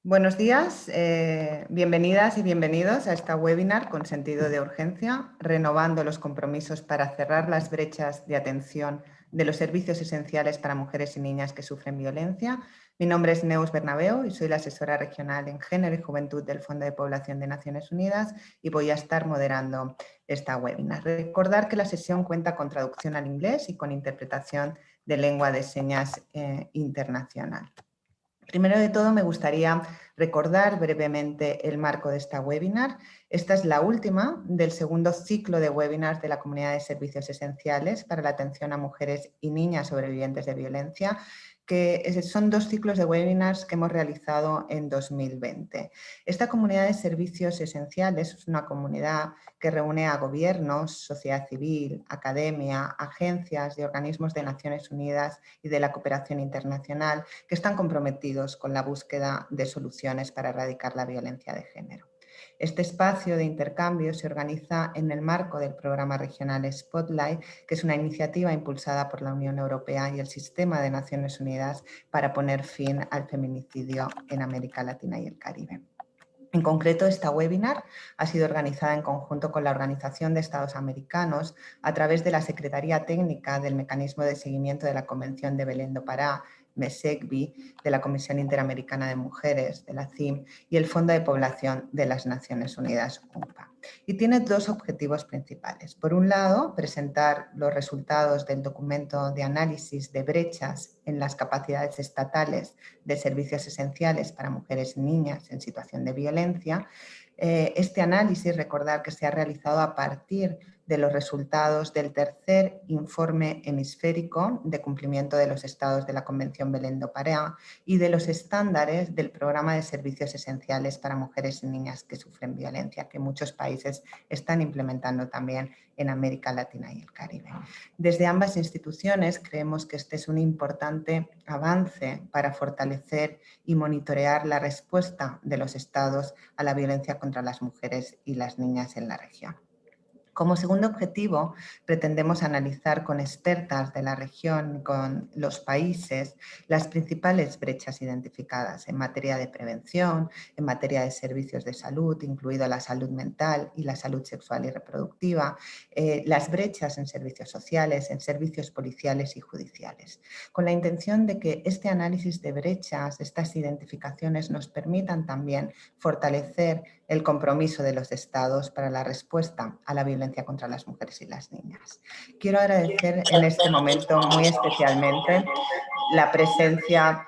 Buenos días, bienvenidas y bienvenidos a esta webinar con sentido de urgencia, renovando los compromisos para cerrar las brechas de atención de los servicios esenciales para mujeres y niñas que sufren violencia. Mi nombre es Neus Bernabeu y soy la asesora regional en Género y Juventud del Fondo de Población de Naciones Unidas y voy a estar moderando esta webinar. Recordar que la sesión cuenta con traducción al inglés y con interpretación de lengua de señas internacional. Primero de todo, me gustaría recordar brevemente el marco de esta webinar. Esta es la última del segundo ciclo de webinars de la Comunidad de Servicios Esenciales para la atención a mujeres y niñas sobrevivientes de violencia, que son dos ciclos de webinars que hemos realizado en 2020. Esta Comunidad de Servicios Esenciales es una comunidad que reúne a gobiernos, sociedad civil, academia, agencias y organismos de Naciones Unidas y de la cooperación internacional que están comprometidos con la búsqueda de soluciones para erradicar la violencia de género. Este espacio de intercambio se organiza en el marco del programa regional Spotlight, que es una iniciativa impulsada por la Unión Europea y el Sistema de Naciones Unidas para poner fin al feminicidio en América Latina y el Caribe. En concreto, esta webinar ha sido organizada en conjunto con la Organización de Estados Americanos a través de la Secretaría Técnica del Mecanismo de Seguimiento de la Convención de Belén do Pará, MESECBI, de la Comisión Interamericana de Mujeres, de la CIM, y el Fondo de Población de las Naciones Unidas, UNPA. Y tiene dos objetivos principales. Por un lado, presentar los resultados del documento de análisis de brechas en las capacidades estatales de servicios esenciales para mujeres y niñas en situación de violencia. Este análisis, recordar que se ha realizado a partir de los resultados del tercer informe hemisférico de cumplimiento de los estados de la Convención Belén do Pará y de los estándares del Programa de Servicios Esenciales para Mujeres y Niñas que sufren violencia, que muchos países están implementando también en América Latina y el Caribe. Desde ambas instituciones creemos que este es un importante avance para fortalecer y monitorear la respuesta de los estados a la violencia contra las mujeres y las niñas en la región. Como segundo objetivo, pretendemos analizar con expertas de la región, con los países, las principales brechas identificadas en materia de prevención, en materia de servicios de salud, incluida la salud mental y la salud sexual y reproductiva, las brechas en servicios sociales, en servicios policiales y judiciales, con la intención de que este análisis de brechas, estas identificaciones, nos permitan también fortalecer el compromiso de los estados para la respuesta a la violencia contra las mujeres y las niñas. Quiero agradecer en este momento muy especialmente la presencia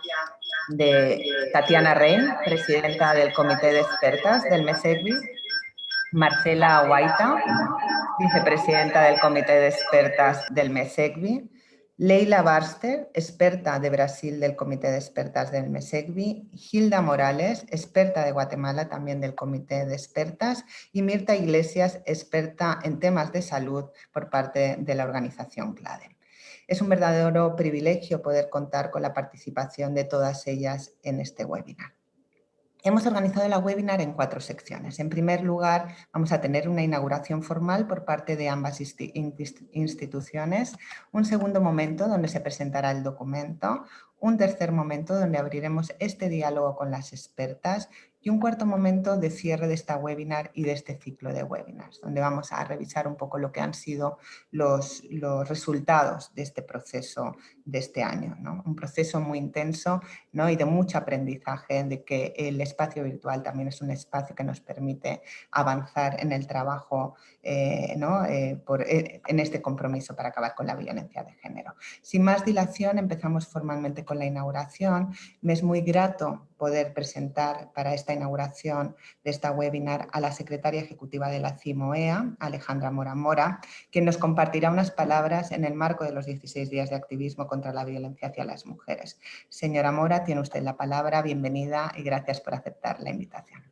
de Tatiana Rein, presidenta del Comité de Expertas del MESECBI, Marcela Guaita, vicepresidenta del Comité de Expertas del MESECBI, Leila Barster, experta de Brasil del Comité de Expertas del MESECBI, Hilda Morales, experta de Guatemala también del Comité de Expertas, y Mirta Iglesias, experta en temas de salud por parte de la organización CLADE. Es un verdadero privilegio poder contar con la participación de todas ellas en este webinar. Hemos organizado la webinar en 4 secciones. En primer lugar, vamos a tener una inauguración formal por parte de ambas instituciones, un segundo momento donde se presentará el documento, un tercer momento donde abriremos este diálogo con las expertas y un cuarto momento de cierre de esta webinar y de este ciclo de webinars, donde vamos a revisar un poco lo que han sido los resultados de este proceso de este año, ¿no? Un proceso muy intenso, ¿no? Y de mucho aprendizaje, de que el espacio virtual también es un espacio que nos permite avanzar en el trabajo en este compromiso para acabar con la violencia de género. Sin más dilación, empezamos formalmente con la inauguración. Me es muy grato poder presentar para esta inauguración de esta webinar a la secretaria ejecutiva de la CIMOEA, Alejandra Mora Mora, quien nos compartirá unas palabras en el marco de los 16 días de activismo contra la violencia hacia las mujeres. Señora Mora, tiene usted la palabra. Bienvenida y gracias por aceptar la invitación.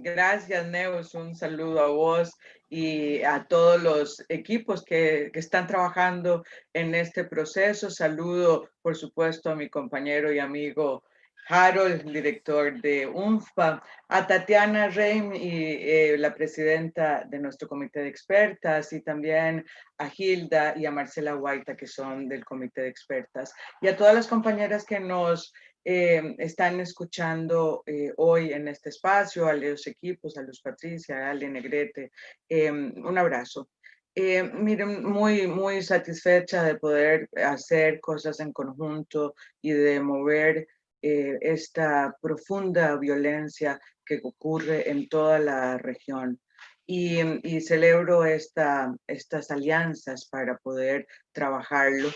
Gracias, Neus. Un saludo a vos y a todos los equipos que están trabajando en este proceso. Saludo, por supuesto, a mi compañero y amigo Harold, director de UNFPA, a Tatiana Reim, y la presidenta de nuestro comité de expertas, y también a Hilda y a Marcela Guaita, que son del comité de expertas, y a todas las compañeras que nos están escuchando hoy en este espacio, a los equipos, a Luz Patricia, a Ale Negrete. Un abrazo. Miren, muy satisfecha de poder hacer cosas en conjunto y de mover esta profunda violencia que ocurre en toda la región. Y celebro estas alianzas para poder trabajarlo.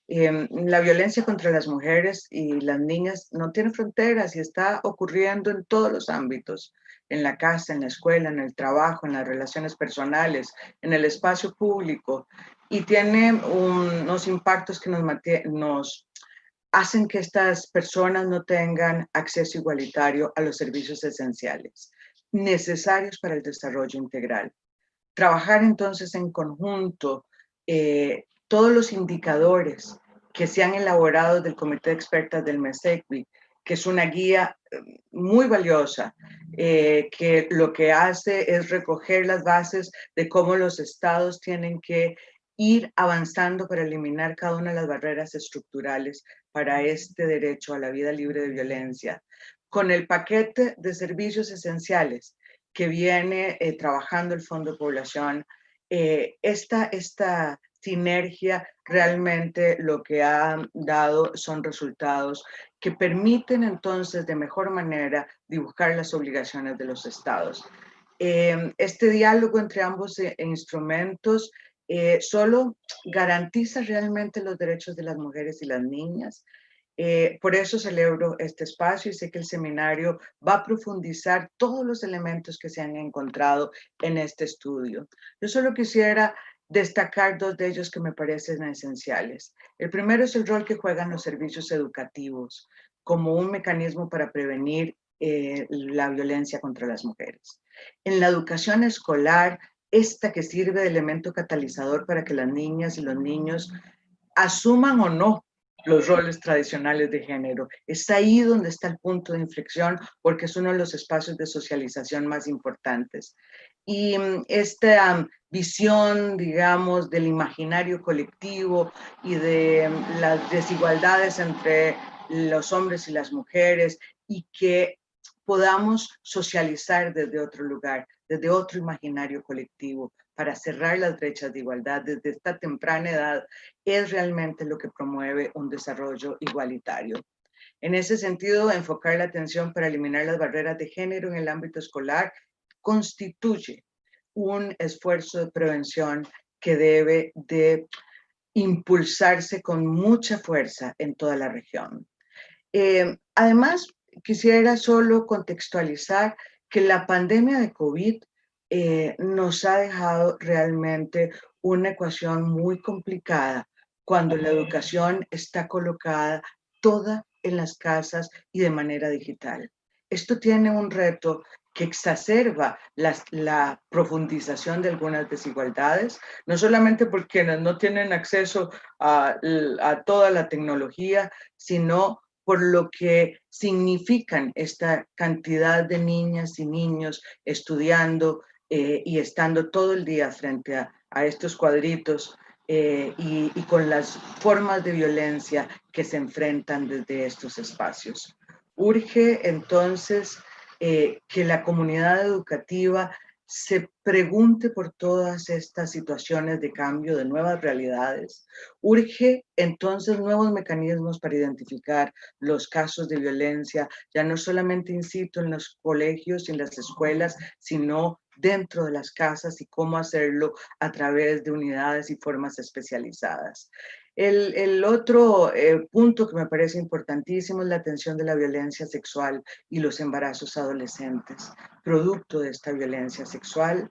La violencia contra las mujeres y las niñas no tiene fronteras y está ocurriendo en todos los ámbitos, en la casa, en la escuela, en el trabajo, en las relaciones personales, en el espacio público, y tiene unos impactos que nos hacen que estas personas no tengan acceso igualitario a los servicios esenciales necesarios para el desarrollo integral. Trabajar entonces en conjunto todos los indicadores que se han elaborado del Comité de Expertas del MESECBI, que es una guía muy valiosa, que lo que hace es recoger las bases de cómo los estados tienen que ir avanzando para eliminar cada una de las barreras estructurales para este derecho a la vida libre de violencia. Con el paquete de servicios esenciales que viene trabajando el Fondo de Población, esta sinergia realmente lo que ha dado son resultados que permiten entonces de mejor manera dibujar las obligaciones de los estados. Este diálogo entre ambos instrumentos solo garantiza realmente los derechos de las mujeres y las niñas. Por eso celebro este espacio y sé que el seminario va a profundizar todos los elementos que se han encontrado en este estudio. Yo solo quisiera destacar dos de ellos que me parecen esenciales. El primero es el rol que juegan los servicios educativos como un mecanismo para prevenir la violencia contra las mujeres. En la educación escolar, esta que sirve de elemento catalizador para que las niñas y los niños asuman o no los roles tradicionales de género. Es ahí donde está el punto de inflexión porque es uno de los espacios de socialización más importantes. Y esta visión, digamos, del imaginario colectivo y de las desigualdades entre los hombres y las mujeres y que podamos socializar desde otro lugar, desde otro imaginario colectivo, para cerrar las brechas de igualdad desde esta temprana edad, es realmente lo que promueve un desarrollo igualitario. En ese sentido, enfocar la atención para eliminar las barreras de género en el ámbito escolar constituye un esfuerzo de prevención que debe de impulsarse con mucha fuerza en toda la región. Además, quisiera solo contextualizar que la pandemia de COVID nos ha dejado realmente una ecuación muy complicada cuando la educación está colocada toda en las casas y de manera digital. Esto tiene un reto que exacerba la profundización de algunas desigualdades, no solamente porque quienes no tienen acceso a toda la tecnología, sino por lo que significan esta cantidad de niñas y niños estudiando y estando todo el día frente a estos cuadritos y con las formas de violencia que se enfrentan desde estos espacios. Urge entonces que la comunidad educativa se pregunte por todas estas situaciones de cambio, de nuevas realidades. Urge entonces nuevos mecanismos para identificar los casos de violencia, ya no solamente in situ en los colegios y en las escuelas, sino dentro de las casas y cómo hacerlo a través de unidades y formas especializadas. El otro punto que me parece importantísimo es la atención de la violencia sexual y los embarazos adolescentes, producto de esta violencia sexual,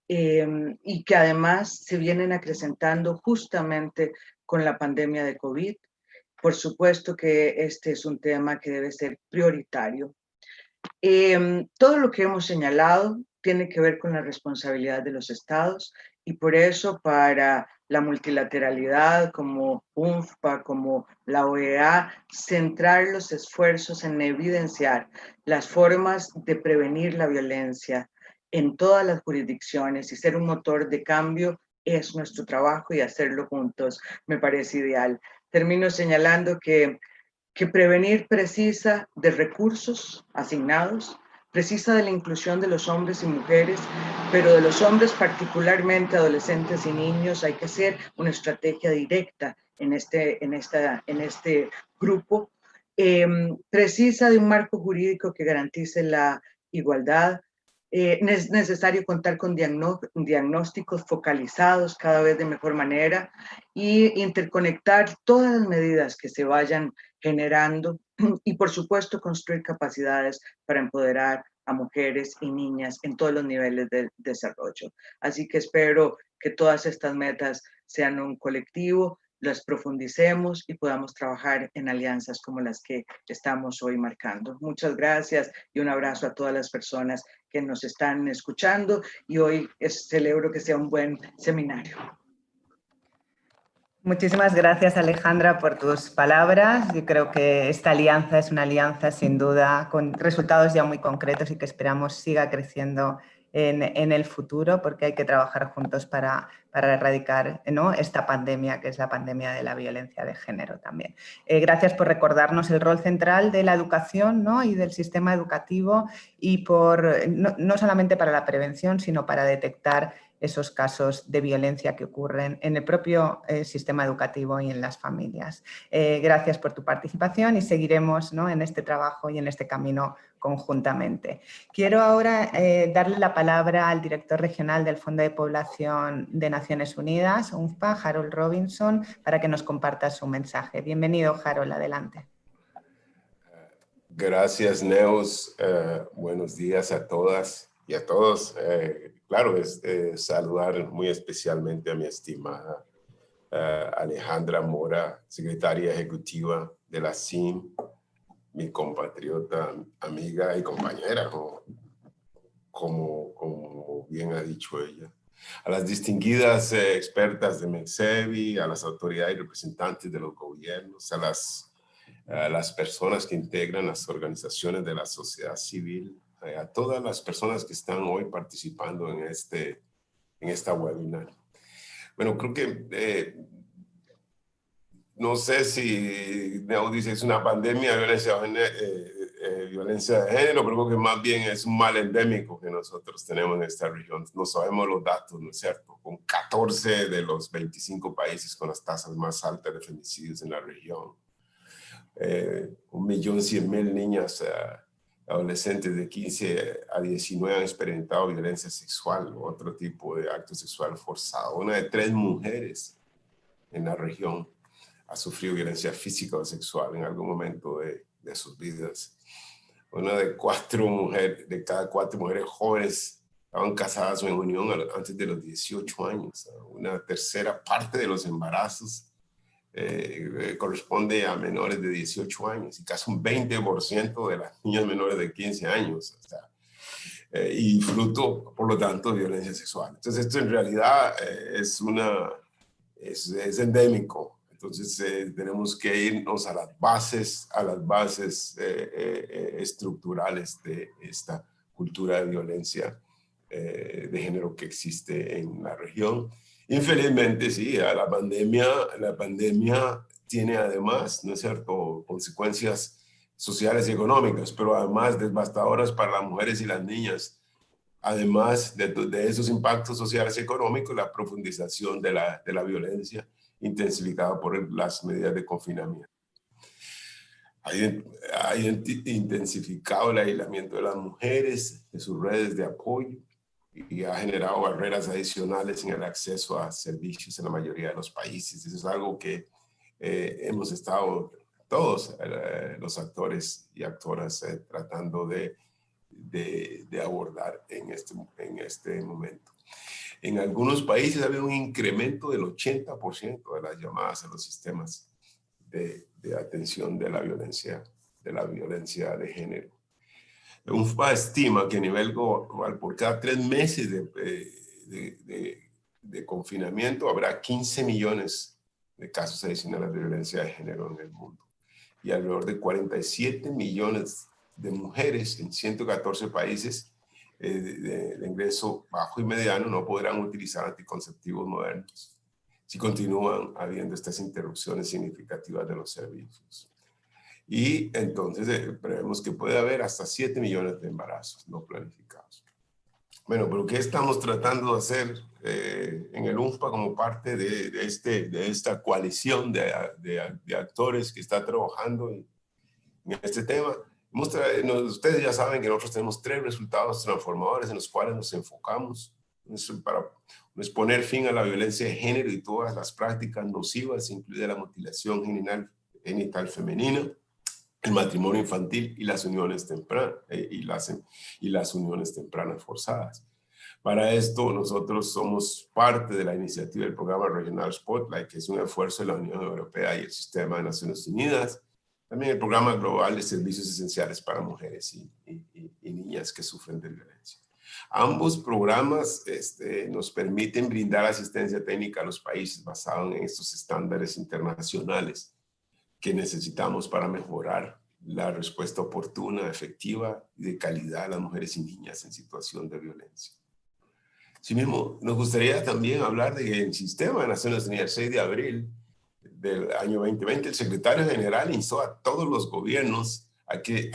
y que además se vienen acrecentando justamente con la pandemia de COVID. Por supuesto que este es un tema que debe ser prioritario. Todo lo que hemos señalado tiene que ver con la responsabilidad de los estados y por eso para la multilateralidad como UNFPA, como la OEA, centrar los esfuerzos en evidenciar las formas de prevenir la violencia en todas las jurisdicciones y ser un motor de cambio es nuestro trabajo y hacerlo juntos me parece ideal. Termino señalando que que prevenir precisa de recursos asignados, precisa de la inclusión de los hombres y mujeres, pero de los hombres particularmente adolescentes y niños hay que hacer una estrategia directa en este grupo. Precisa de un marco jurídico que garantice la igualdad. Es necesario contar con diagnósticos focalizados cada vez de mejor manera y interconectar todas las medidas que se vayan generando y por supuesto construir capacidades para empoderar a mujeres y niñas en todos los niveles de desarrollo. Así que espero que todas estas metas sean un colectivo, las profundicemos y podamos trabajar en alianzas como las que estamos hoy marcando. Muchas gracias y un abrazo a todas las personas que nos están escuchando y hoy celebro que sea un buen seminario. Muchísimas gracias, Alejandra, por tus palabras. Yo creo que esta alianza es una alianza sin duda con resultados ya muy concretos y que esperamos siga creciendo en el futuro, porque hay que trabajar juntos para erradicar, ¿no?, esta pandemia, que es la pandemia de la violencia de género también. Gracias por recordarnos el rol central de la educación, ¿no?, y del sistema educativo y por no solamente para la prevención, sino para detectar esos casos de violencia que ocurren en el propio sistema educativo y en las familias. Gracias por tu participación y seguiremos, ¿no?, en este trabajo y en este camino conjuntamente. Quiero ahora darle la palabra al director regional del Fondo de Población de Naciones Unidas, UNFPA, Harold Robinson, para que nos comparta su mensaje. Bienvenido, Harold, adelante. Gracias, Neus. Buenos días a todas y a todos. Claro, saludar muy especialmente a mi estimada Alejandra Mora, secretaria ejecutiva de la CIM, mi compatriota, amiga y compañera, como bien ha dicho ella. A las distinguidas expertas de MECSEVI, a las autoridades y representantes de los gobiernos, a las personas que integran las organizaciones de la sociedad civil, a todas las personas que están hoy participando en esta webinar. Bueno, creo que no sé si Neo dice es una pandemia de violencia de género, pero creo que más bien es un mal endémico que nosotros tenemos en esta región. No sabemos los datos, ¿no es cierto? Con 14 de los 25 países con las tasas más altas de femicidios en la región. 1.100.000 niñas, adolescentes de 15 a 19 han experimentado violencia sexual o otro tipo de acto sexual forzado. Una de 3 mujeres en la región ha sufrido violencia física o sexual en algún momento de sus vidas. Una de cada 4 mujeres jóvenes estaban casadas o en unión antes de los 18 años. Una tercera parte de los embarazos corresponde a menores de 18 años y casi un 20% de las niñas menores de 15 años. O sea, y fruto, por lo tanto, de violencia sexual. Entonces, esto en realidad es endémico. Entonces, tenemos que irnos a las bases estructurales de esta cultura de violencia de género que existe en la región. Infelizmente, sí, la pandemia tiene además, ¿no es cierto?, consecuencias sociales y económicas, pero además devastadoras para las mujeres y las niñas. Además de esos impactos sociales y económicos, la profundización de la violencia intensificada por las medidas de confinamiento. Ha intensificado el aislamiento de las mujeres, de sus redes de apoyo, y ha generado barreras adicionales en el acceso a servicios en la mayoría de los países. Eso es algo que hemos estado todos los actores y actoras tratando de abordar en este momento. En algunos países ha habido un incremento del 80% de las llamadas a los sistemas de atención de la violencia de género. UNFPA estima que a nivel global, por cada 3 meses de confinamiento, habrá 15 millones de casos adicionales de violencia de género en el mundo. Y alrededor de 47 millones de mujeres en 114 países de ingreso bajo y mediano no podrán utilizar anticonceptivos modernos si continúan habiendo estas interrupciones significativas de los servicios. y entonces prevemos que puede haber hasta 7 millones de embarazos no planificados. Bueno, pero ¿qué estamos tratando de hacer en el UNFPA como parte de esta coalición de actores que está trabajando en este tema? Ustedes ya saben que nosotros tenemos 3 resultados transformadores en los cuales nos enfocamos para poner fin a la violencia de género y todas las prácticas nocivas, incluida la mutilación genital femenina, el matrimonio infantil y las uniones tempranas y las uniones tempranas forzadas. Para esto, nosotros somos parte de la iniciativa del programa Regional Spotlight, que es un esfuerzo de la Unión Europea y el Sistema de Naciones Unidas. También el programa global de servicios esenciales para mujeres y niñas que sufren de violencia. Ambos programas nos permiten brindar asistencia técnica a los países basados en estos estándares internacionales que necesitamos para mejorar la respuesta oportuna, efectiva y de calidad a las mujeres y niñas en situación de violencia. Asimismo, nos gustaría también hablar del sistema de Naciones Unidas. El 6 de abril del año 2020, el secretario general instó a todos los gobiernos a que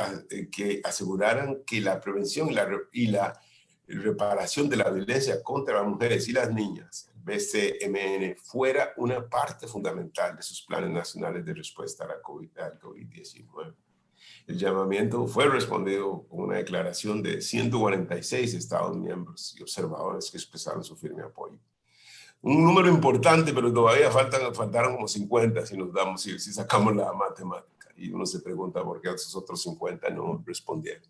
aseguraran que la prevención y la reparación de la violencia contra las mujeres y las niñas, BCMN, fuera una parte fundamental de sus planes nacionales de respuesta al COVID-19. El llamamiento fue respondido con una declaración de 146 Estados miembros y observadores que expresaron su firme apoyo. Un número importante, pero todavía faltaron como 50 si sacamos la matemática. Y uno se pregunta por qué esos otros 50 no respondieron.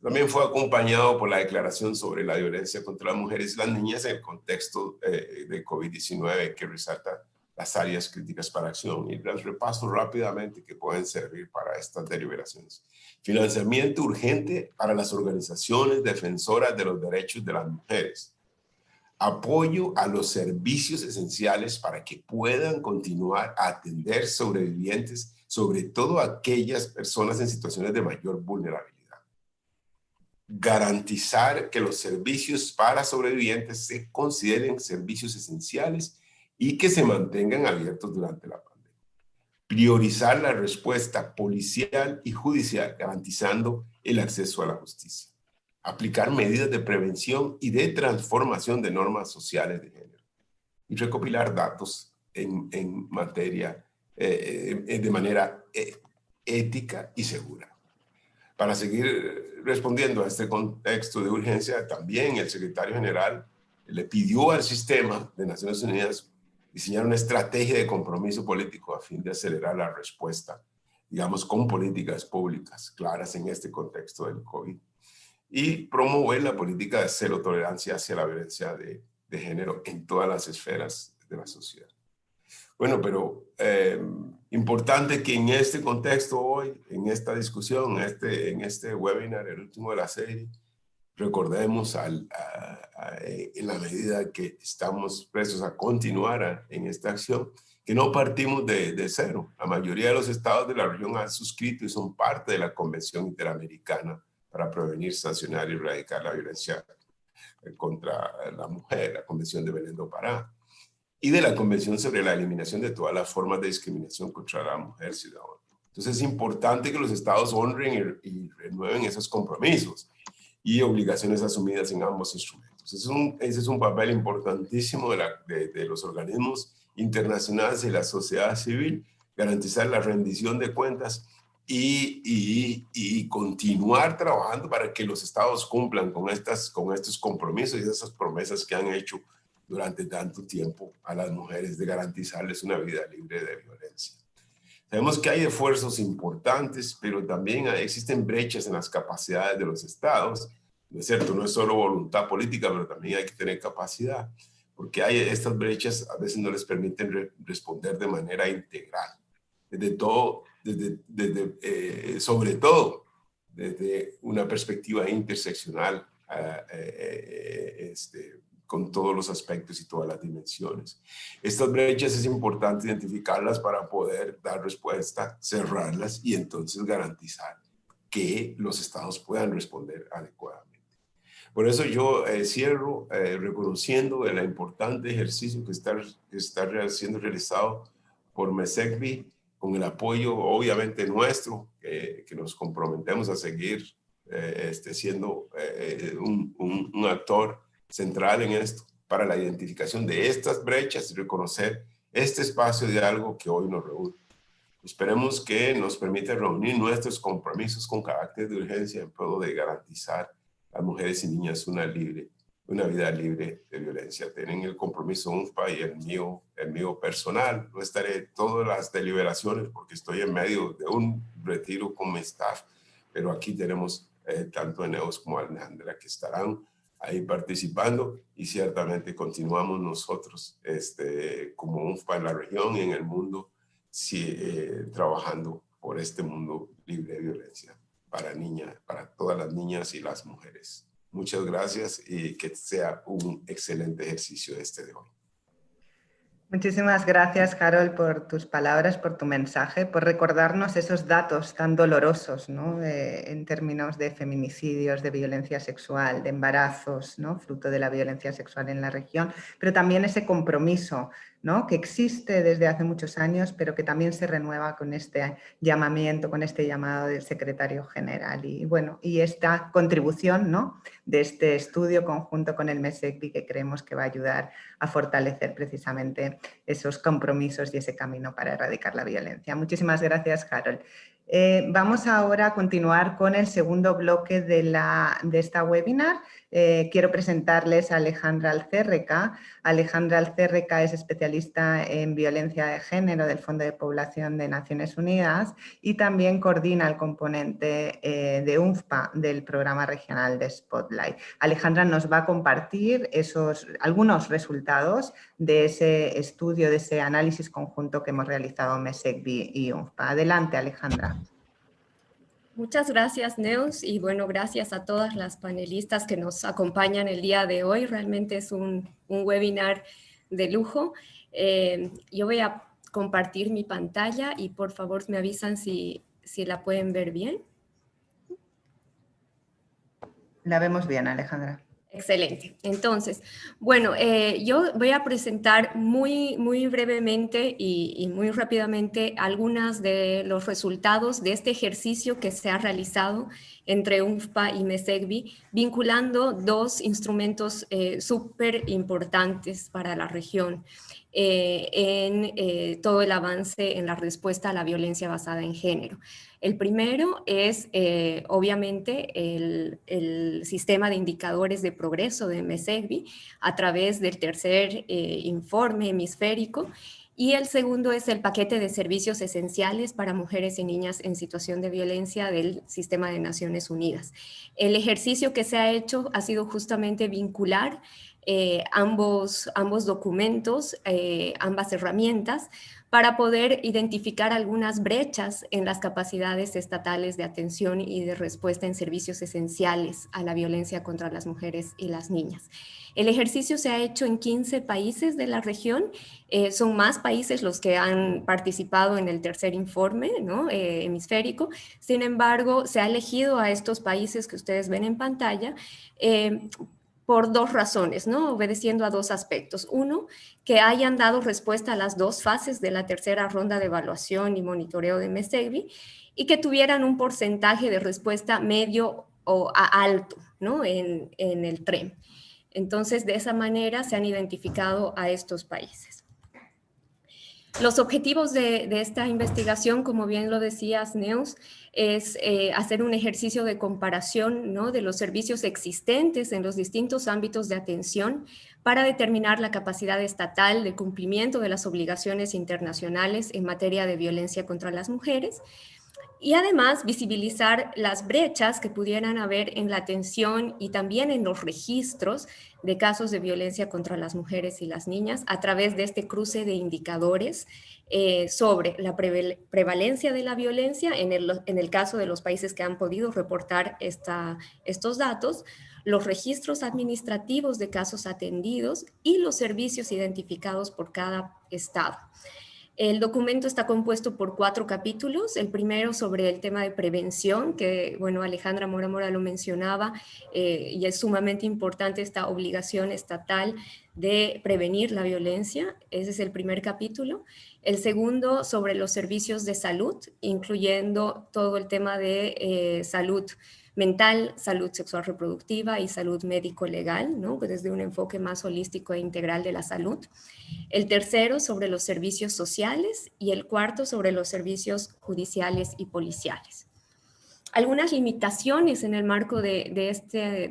También fue acompañado por la declaración sobre la violencia contra las mujeres y las niñas en el contexto de COVID-19, que resalta las áreas críticas para acción. Y las repaso rápidamente que pueden servir para estas deliberaciones. Financiamiento urgente para las organizaciones defensoras de los derechos de las mujeres. Apoyo a los servicios esenciales para que puedan continuar a atender sobrevivientes, sobre todo aquellas personas en situaciones de mayor vulnerabilidad. Garantizar que los servicios para sobrevivientes se consideren servicios esenciales y que se mantengan abiertos durante la pandemia. Priorizar la respuesta policial y judicial, garantizando el acceso a la justicia. Aplicar medidas de prevención y de transformación de normas sociales de género. Y recopilar datos en materia, de manera ética y segura. Para seguir respondiendo a este contexto de urgencia, también el secretario general le pidió al sistema de Naciones Unidas diseñar una estrategia de compromiso político a fin de acelerar la respuesta, digamos, con políticas públicas claras en este contexto del COVID. Y promover la política de cero tolerancia hacia la violencia de género en todas las esferas de la sociedad. Bueno, pero importante que en este contexto hoy, en esta discusión, en este webinar, el último de la serie, recordemos en la medida que estamos presos a continuar en esta acción, que no partimos de cero. La mayoría de los estados de la región han suscrito y son parte de la Convención Interamericana para prevenir, sancionar y erradicar la violencia contra la mujer, la Convención de Belén do Pará, y de la Convención sobre la eliminación de todas las formas de discriminación contra la mujer ciudadana. Entonces es importante que los estados honren y renueven esos compromisos y obligaciones asumidas en ambos instrumentos. Ese es un papel importantísimo de los organismos internacionales y la sociedad civil, garantizar la rendición de cuentas y continuar trabajando para que los estados cumplan con estos compromisos y esas promesas que han hecho durante tanto tiempo a las mujeres de garantizarles una vida libre de violencia. Sabemos que hay esfuerzos importantes, pero también existen brechas en las capacidades de los estados. No es cierto, no es solo voluntad política, pero también hay que tener capacidad, porque estas brechas a veces no les permiten responder de manera integral. Sobre todo desde una perspectiva interseccional, con todos los aspectos y todas las dimensiones. Estas brechas es importante identificarlas para poder dar respuesta, cerrarlas y entonces garantizar que los estados puedan responder adecuadamente. Por eso yo cierro reconociendo el importante ejercicio que está siendo realizado por MESECVI con el apoyo obviamente nuestro, que nos comprometemos a seguir siendo un actor central en esto para la identificación de estas brechas y reconocer este espacio de diálogo que hoy nos reúne. Esperemos que nos permita reunir nuestros compromisos con carácter de urgencia en pro de garantizar a mujeres y niñas una vida libre de violencia. Tienen el compromiso UNFPA y el mío personal. No estaré en todas las deliberaciones porque estoy en medio de un retiro con mi staff, pero aquí tenemos tanto a Neus como a Alejandra que estarán ahí participando, y ciertamente continuamos nosotros como UNFPA en la región y en el mundo, trabajando por este mundo libre de violencia para todas las niñas y las mujeres. Muchas gracias y que sea un excelente ejercicio de hoy. Muchísimas gracias, Harold, por tus palabras, por tu mensaje, por recordarnos esos datos tan dolorosos, ¿no? En términos de feminicidios, de violencia sexual, de embarazos, ¿no? Fruto de la violencia sexual en la región, pero también ese compromiso, ¿no? Que existe desde hace muchos años, pero que también se renueva con este llamamiento, con este llamado del secretario general. Y bueno, y esta contribución, ¿no? De este estudio conjunto con el MESECVI, que creemos que va a ayudar a fortalecer precisamente esos compromisos y ese camino para erradicar la violencia. Muchísimas gracias, Harold. Vamos ahora a continuar con el segundo bloque de esta webinar. Quiero presentarles a Alejandra Alcérreca. Alejandra Alcérreca es especialista en violencia de género del Fondo de Población de Naciones Unidas y también coordina el componente de UNFPA del Programa Regional de Spotlight. Alejandra nos va a compartir algunos resultados de ese estudio, de ese análisis conjunto que hemos realizado MESECVI y UNFPA. Adelante, Alejandra. Muchas gracias, Neus, y bueno, gracias a todas las panelistas que nos acompañan el día de hoy. Realmente es un webinar de lujo. Yo voy a compartir mi pantalla y por favor me avisan si la pueden ver bien. La vemos bien, Alejandra. Excelente. Entonces, bueno, yo voy a presentar muy brevemente y muy rápidamente algunos de los resultados de este ejercicio que se ha realizado entre UNFPA y MESECVI, vinculando dos instrumentos súper importantes para la región en todo el avance en la respuesta a la violencia basada en género. El primero es, obviamente, el sistema de indicadores de progreso de MESECVI a través del tercer informe hemisférico, y el segundo es el paquete de servicios esenciales para mujeres y niñas en situación de violencia del Sistema de Naciones Unidas. El ejercicio que se ha hecho ha sido justamente vincular ambos documentos, ambas herramientas, para poder identificar algunas brechas en las capacidades estatales de atención y de respuesta en servicios esenciales a la violencia contra las mujeres y las niñas. El ejercicio se ha hecho en 15 países de la región. Son más países los que han participado en el tercer informe, ¿no? Hemisférico. Sin embargo, se ha elegido a estos países que ustedes ven en pantalla por dos razones, ¿no? Obedeciendo a dos aspectos. Uno, que hayan dado respuesta a las dos fases de la tercera ronda de evaluación y monitoreo de MESECVI y que tuvieran un porcentaje de respuesta medio o alto, ¿no? en el TREM. Entonces, de esa manera se han identificado a estos países. Los objetivos de esta investigación, como bien lo decías, Neus, es hacer un ejercicio de comparación, ¿no? de los servicios existentes en los distintos ámbitos de atención para determinar la capacidad estatal de cumplimiento de las obligaciones internacionales en materia de violencia contra las mujeres, y además visibilizar las brechas que pudieran haber en la atención y también en los registros de casos de violencia contra las mujeres y las niñas a través de este cruce de indicadores sobre la prevalencia de la violencia en el caso de los países que han podido reportar estos datos, los registros administrativos de casos atendidos y los servicios identificados por cada estado. El documento está compuesto por 4 capítulos. El primero sobre el tema de prevención, que, bueno, Alejandra Mora Mora lo mencionaba, y es sumamente importante esta obligación estatal de prevenir la violencia. Ese es el primer capítulo. El segundo sobre los servicios de salud, incluyendo todo el tema de salud mental, salud sexual reproductiva y salud médico-legal, ¿no? Desde un enfoque más holístico e integral de la salud. El tercero sobre los servicios sociales y el cuarto sobre los servicios judiciales y policiales. Algunas limitaciones en el marco de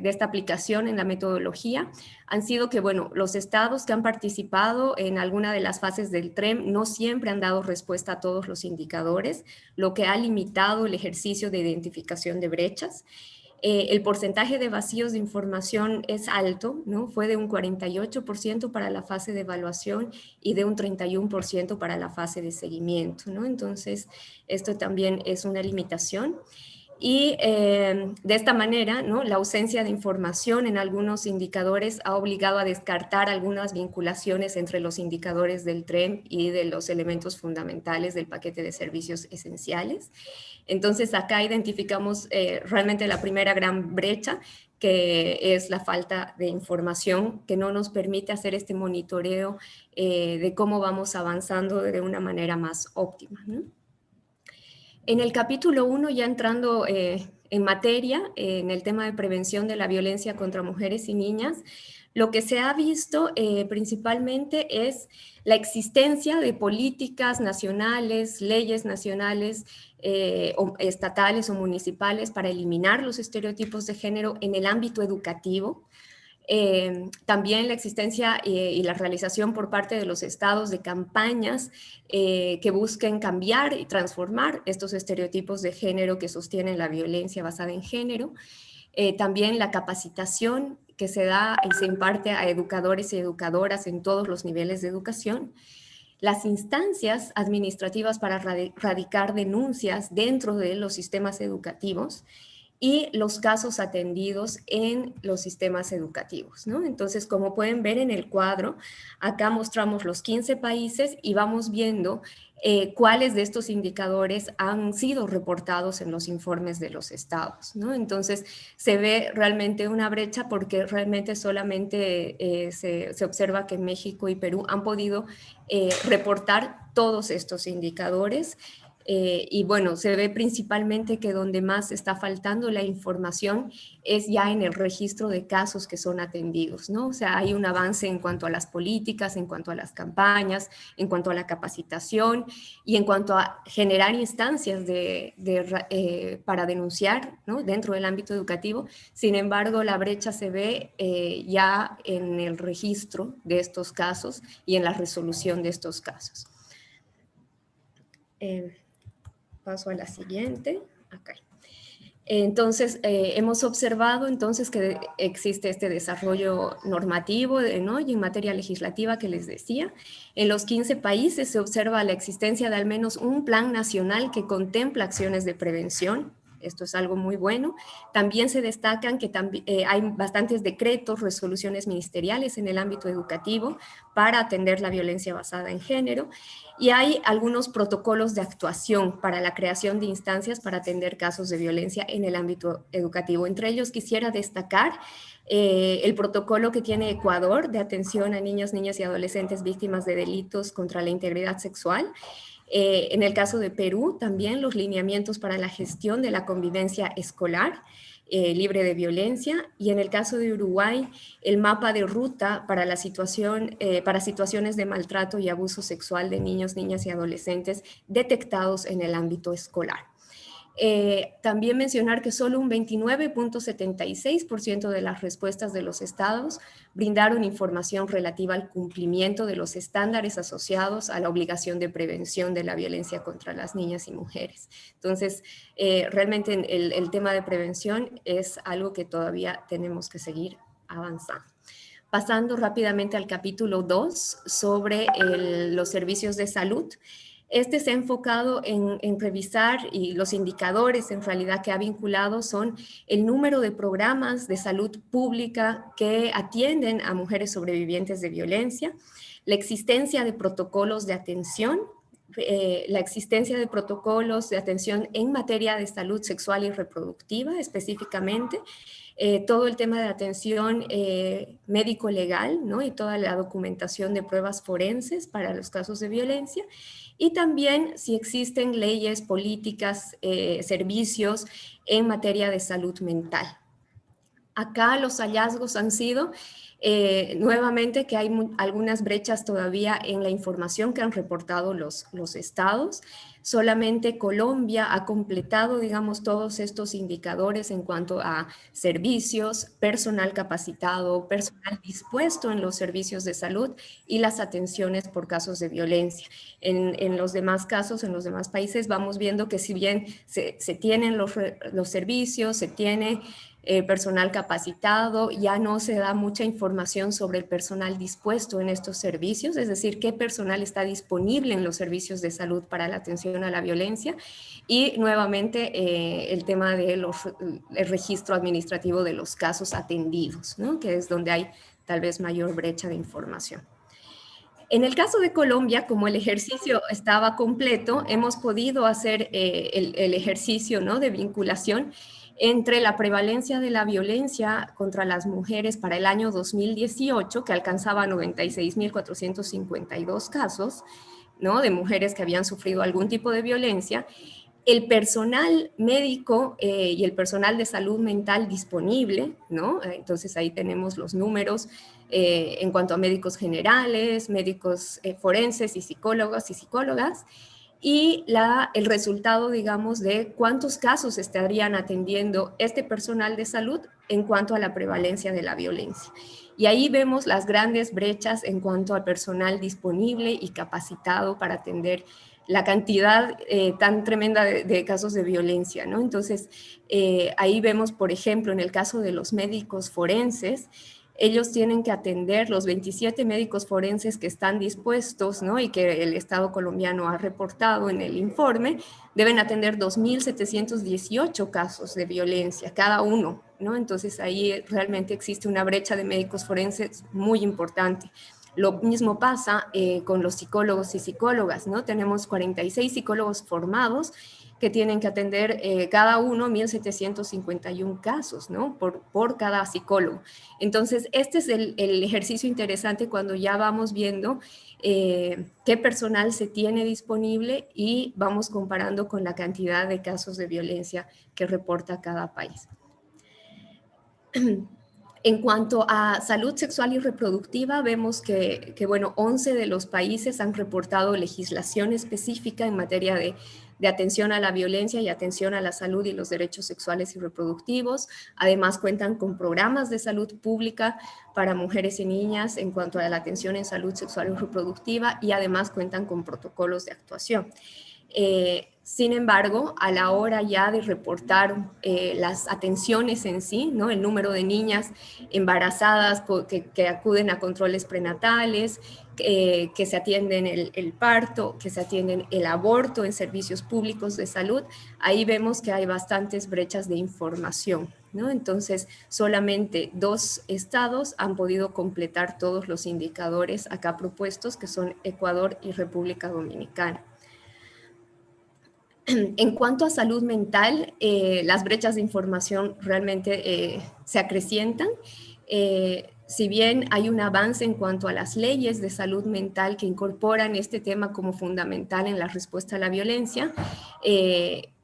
esta aplicación en la metodología han sido que, bueno, los estados que han participado en alguna de las fases del TREM no siempre han dado respuesta a todos los indicadores, lo que ha limitado el ejercicio de identificación de brechas. El porcentaje de vacíos de información es alto, ¿no? Fue de un 48% para la fase de evaluación y de un 31% para la fase de seguimiento, ¿no? Entonces, esto también es una limitación. Y de esta manera, ¿no?, la ausencia de información en algunos indicadores ha obligado a descartar algunas vinculaciones entre los indicadores del TREM y de los elementos fundamentales del paquete de servicios esenciales. Entonces, acá identificamos realmente la primera gran brecha, que es la falta de información que no nos permite hacer este monitoreo de cómo vamos avanzando de una manera más óptima, ¿no? En el capítulo 1, ya entrando en materia, en el tema de prevención de la violencia contra mujeres y niñas, lo que se ha visto principalmente es la existencia de políticas nacionales, leyes nacionales, o estatales o municipales para eliminar los estereotipos de género en el ámbito educativo. También la existencia y la realización por parte de los estados de campañas que busquen cambiar y transformar estos estereotipos de género que sostienen la violencia basada en género. También la capacitación que se da y se imparte a educadores y educadoras en todos los niveles de educación. Las instancias administrativas para radicar denuncias dentro de los sistemas educativos y los casos atendidos en los sistemas educativos, ¿no? Entonces, como pueden ver en el cuadro, acá mostramos los 15 países y vamos viendo cuáles de estos indicadores han sido reportados en los informes de los estados, ¿no? Entonces, se ve realmente una brecha porque realmente solamente se observa que México y Perú han podido reportar todos estos indicadores. Y bueno, se ve principalmente que donde más está faltando la información es ya en el registro de casos que son atendidos, ¿no? O sea, hay un avance en cuanto a las políticas, en cuanto a las campañas, en cuanto a la capacitación y en cuanto a generar instancias para denunciar, ¿no?, dentro del ámbito educativo. Sin embargo, la brecha se ve ya en el registro de estos casos y en la resolución de estos casos. Paso a la siguiente. Acá. Entonces, hemos observado entonces que existe este desarrollo normativo, ¿no?, y en materia legislativa que les decía. En los 15 países se observa la existencia de al menos un plan nacional que contempla acciones de prevención. Esto es algo muy bueno. También se destacan que hay bastantes decretos, resoluciones ministeriales en el ámbito educativo para atender la violencia basada en género, y hay algunos protocolos de actuación para la creación de instancias para atender casos de violencia en el ámbito educativo. Entre ellos quisiera destacar el protocolo que tiene Ecuador de atención a niños, niñas y adolescentes víctimas de delitos contra la integridad sexual. En el caso de Perú, también los lineamientos para la gestión de la convivencia escolar libre de violencia, y en el caso de Uruguay, el mapa de ruta para para situaciones de maltrato y abuso sexual de niños, niñas y adolescentes detectados en el ámbito escolar. También mencionar que solo un 29.76% de las respuestas de los estados brindaron información relativa al cumplimiento de los estándares asociados a la obligación de prevención de la violencia contra las niñas y mujeres. Entonces, realmente el tema de prevención es algo que todavía tenemos que seguir avanzando. Pasando rápidamente al capítulo 2 sobre los servicios de salud. Este se ha enfocado en revisar, y los indicadores en realidad que ha vinculado son el número de programas de salud pública que atienden a mujeres sobrevivientes de violencia, la existencia de protocolos de atención la existencia de protocolos de atención en materia de salud sexual y reproductiva específicamente, todo el tema de atención médico-legal, ¿no? Y toda la documentación de pruebas forenses para los casos de violencia, y también si existen leyes, políticas, servicios en materia de salud mental. Acá los hallazgos han sido nuevamente que hay algunas brechas todavía en la información que han reportado los estados. Solamente Colombia ha completado, digamos, todos estos indicadores en cuanto a servicios, personal capacitado, personal dispuesto en los servicios de salud y las atenciones por casos de violencia. En los demás casos, en los demás países, vamos viendo que si bien se tienen los servicios, se tiene personal capacitado, ya no se da mucha información sobre el personal dispuesto en estos servicios, es decir, qué personal está disponible en los servicios de salud para la atención a la violencia, y nuevamente el tema del registro administrativo de los casos atendidos, ¿no? Que es donde hay tal vez mayor brecha de información. En el caso de Colombia, como el ejercicio estaba completo, hemos podido hacer el ejercicio, ¿no?, de vinculación entre la prevalencia de la violencia contra las mujeres para el año 2018, que alcanzaba 96.452 casos, ¿no?, de mujeres que habían sufrido algún tipo de violencia, el personal médico y el personal de salud mental disponible, ¿no? Entonces ahí tenemos los números en cuanto a médicos generales, médicos forenses y psicólogas, y el resultado, digamos, de cuántos casos estarían atendiendo este personal de salud en cuanto a la prevalencia de la violencia. Y ahí vemos las grandes brechas en cuanto al personal disponible y capacitado para atender la cantidad tan tremenda de casos de violencia, ¿no? Entonces, ahí vemos, por ejemplo, en el caso de los médicos forenses, ellos tienen que atender los 27 médicos forenses que están dispuestos, ¿no?, y que el Estado colombiano ha reportado en el informe, deben atender 2.718 casos de violencia, cada uno, ¿no? Entonces ahí realmente existe una brecha de médicos forenses muy importante. Lo mismo pasa con los psicólogos y psicólogas, ¿no? Tenemos 46 psicólogos formados que tienen que atender cada uno 1.751 casos, ¿no?, por cada psicólogo. Entonces, este es el ejercicio interesante cuando ya vamos viendo qué personal se tiene disponible y vamos comparando con la cantidad de casos de violencia que reporta cada país. En cuanto a salud sexual y reproductiva, vemos que bueno, 11 de los países han reportado legislación específica en materia de atención a la violencia y atención a la salud y los derechos sexuales y reproductivos. Además, cuentan con programas de salud pública para mujeres y niñas en cuanto a la atención en salud sexual y reproductiva, y además cuentan con protocolos de actuación. Sin embargo, a la hora ya de reportar las atenciones en sí, ¿no?, el número de niñas embarazadas que acuden a controles prenatales, que se atienden el parto, que se atienden el aborto en servicios públicos de salud, ahí vemos que hay bastantes brechas de información, ¿no? Entonces, solamente 2 estados han podido completar todos los indicadores acá propuestos, que son Ecuador y República Dominicana. En cuanto a salud mental, las brechas de información realmente se acrecientan. Si bien hay un avance en cuanto a las leyes de salud mental que incorporan este tema como fundamental en la respuesta a la violencia,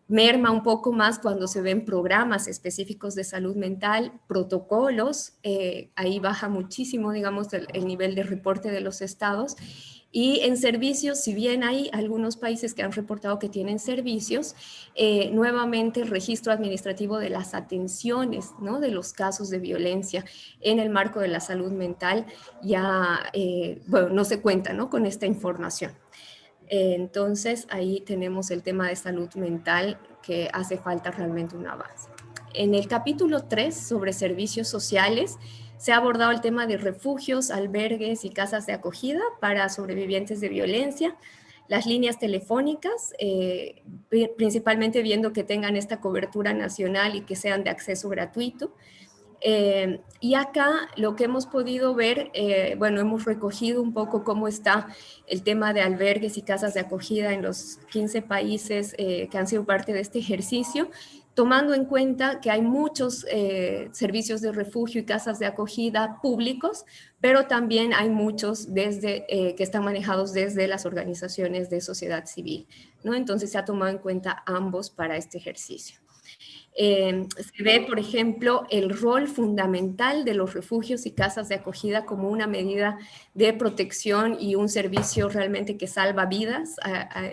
merma un poco más cuando se ven programas específicos de salud mental, protocolos, ahí baja muchísimo, digamos, el nivel de reporte de los estados. Y en servicios, si bien hay algunos países que han reportado que tienen servicios, nuevamente el registro administrativo de las atenciones, ¿no?, de los casos de violencia en el marco de la salud mental ya, bueno, no se cuenta, ¿no?, con esta información. Entonces, ahí tenemos el tema de salud mental, que hace falta realmente un avance. En el capítulo 3 sobre servicios sociales, se ha abordado el tema de refugios, albergues y casas de acogida para sobrevivientes de violencia, las líneas telefónicas, principalmente viendo que tengan esta cobertura nacional y que sean de acceso gratuito, Y acá lo que hemos podido ver, bueno, hemos recogido un poco cómo está el tema de albergues y casas de acogida en los 15 países que han sido parte de este ejercicio, tomando en cuenta que hay muchos servicios de refugio y casas de acogida públicos, pero también hay muchos que están manejados desde las organizaciones de sociedad civil, ¿no? Entonces se ha tomado en cuenta ambos para este ejercicio. Se ve, por ejemplo, el rol fundamental de los refugios y casas de acogida como una medida de protección y un servicio realmente que salva vidas,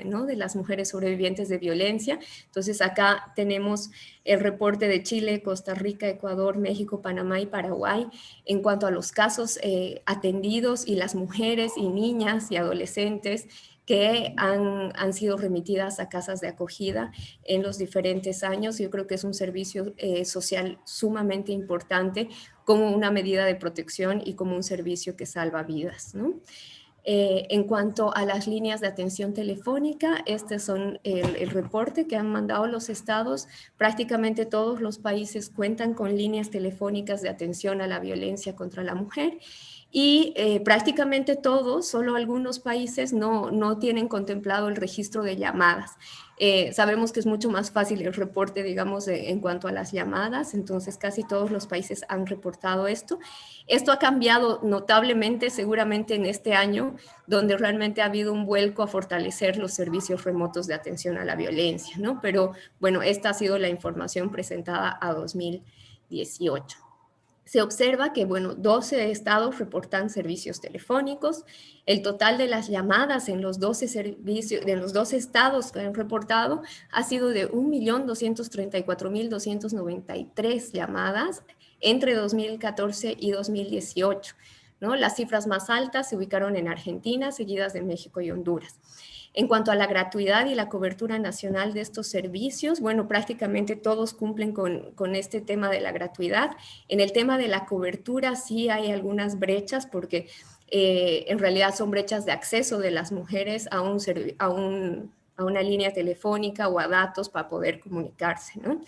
¿no?, de las mujeres sobrevivientes de violencia. Entonces acá tenemos el reporte de Chile, Costa Rica, Ecuador, México, Panamá y Paraguay en cuanto a los casos atendidos y las mujeres y niñas y adolescentes que han sido remitidas a casas de acogida en los diferentes años. Yo creo que es un servicio social sumamente importante como una medida de protección y como un servicio que salva vidas, ¿no? En cuanto a las líneas de atención telefónica, este son el reporte que han mandado los estados. Prácticamente todos los países cuentan con líneas telefónicas de atención a la violencia contra la mujer. Y prácticamente todos, solo algunos países no tienen contemplado el registro de llamadas. Sabemos que es mucho más fácil el reporte, digamos, en cuanto a las llamadas, entonces casi todos los países han reportado esto. Esto ha cambiado notablemente seguramente en este año, donde realmente ha habido un vuelco a fortalecer los servicios remotos de atención a la violencia, ¿no? Pero bueno, esta ha sido la información presentada a 2018. Se observa que, bueno, 12 estados reportan servicios telefónicos. El total de las llamadas en los 12 estados que han reportado ha sido de 1.234.293 llamadas entre 2014 y 2018, ¿no? Las cifras más altas se ubicaron en Argentina, seguidas de México y Honduras. En cuanto a la gratuidad y la cobertura nacional de estos servicios, bueno, prácticamente todos cumplen con este tema de la gratuidad. En el tema de la cobertura sí hay algunas brechas porque en realidad son brechas de acceso de las mujeres a una línea telefónica o a datos para poder comunicarse, ¿no?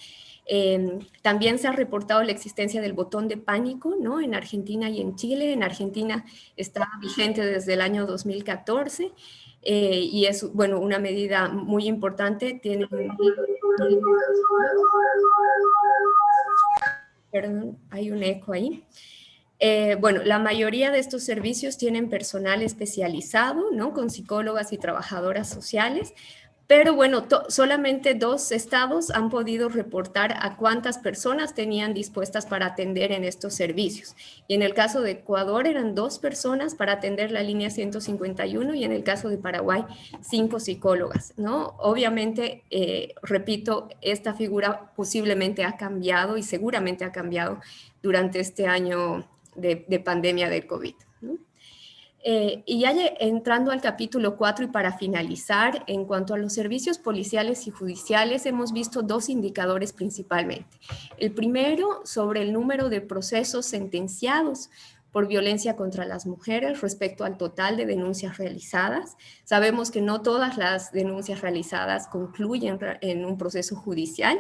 También se ha reportado la existencia del botón de pánico, ¿no?, en Argentina y en Chile. En Argentina está vigente desde el año 2014. Y es, bueno, una medida muy importante. Perdón, hay un eco ahí. Bueno, la mayoría de estos servicios tienen personal especializado, ¿no?, con psicólogas y trabajadoras sociales. Pero bueno, solamente 2 estados han podido reportar a cuántas personas tenían dispuestas para atender en estos servicios. Y en el caso de Ecuador eran 2 personas para atender la línea 151 y en el caso de Paraguay 5 psicólogas, ¿no? Obviamente, repito, esta figura posiblemente ha cambiado y seguramente ha cambiado durante este año de pandemia del COVID, ¿no? Y ya entrando al capítulo 4 y para finalizar, en cuanto a los servicios policiales y judiciales, hemos visto 2 indicadores principalmente. El primero, sobre el número de procesos sentenciados por violencia contra las mujeres respecto al total de denuncias realizadas. Sabemos que no todas las denuncias realizadas concluyen en un proceso judicial,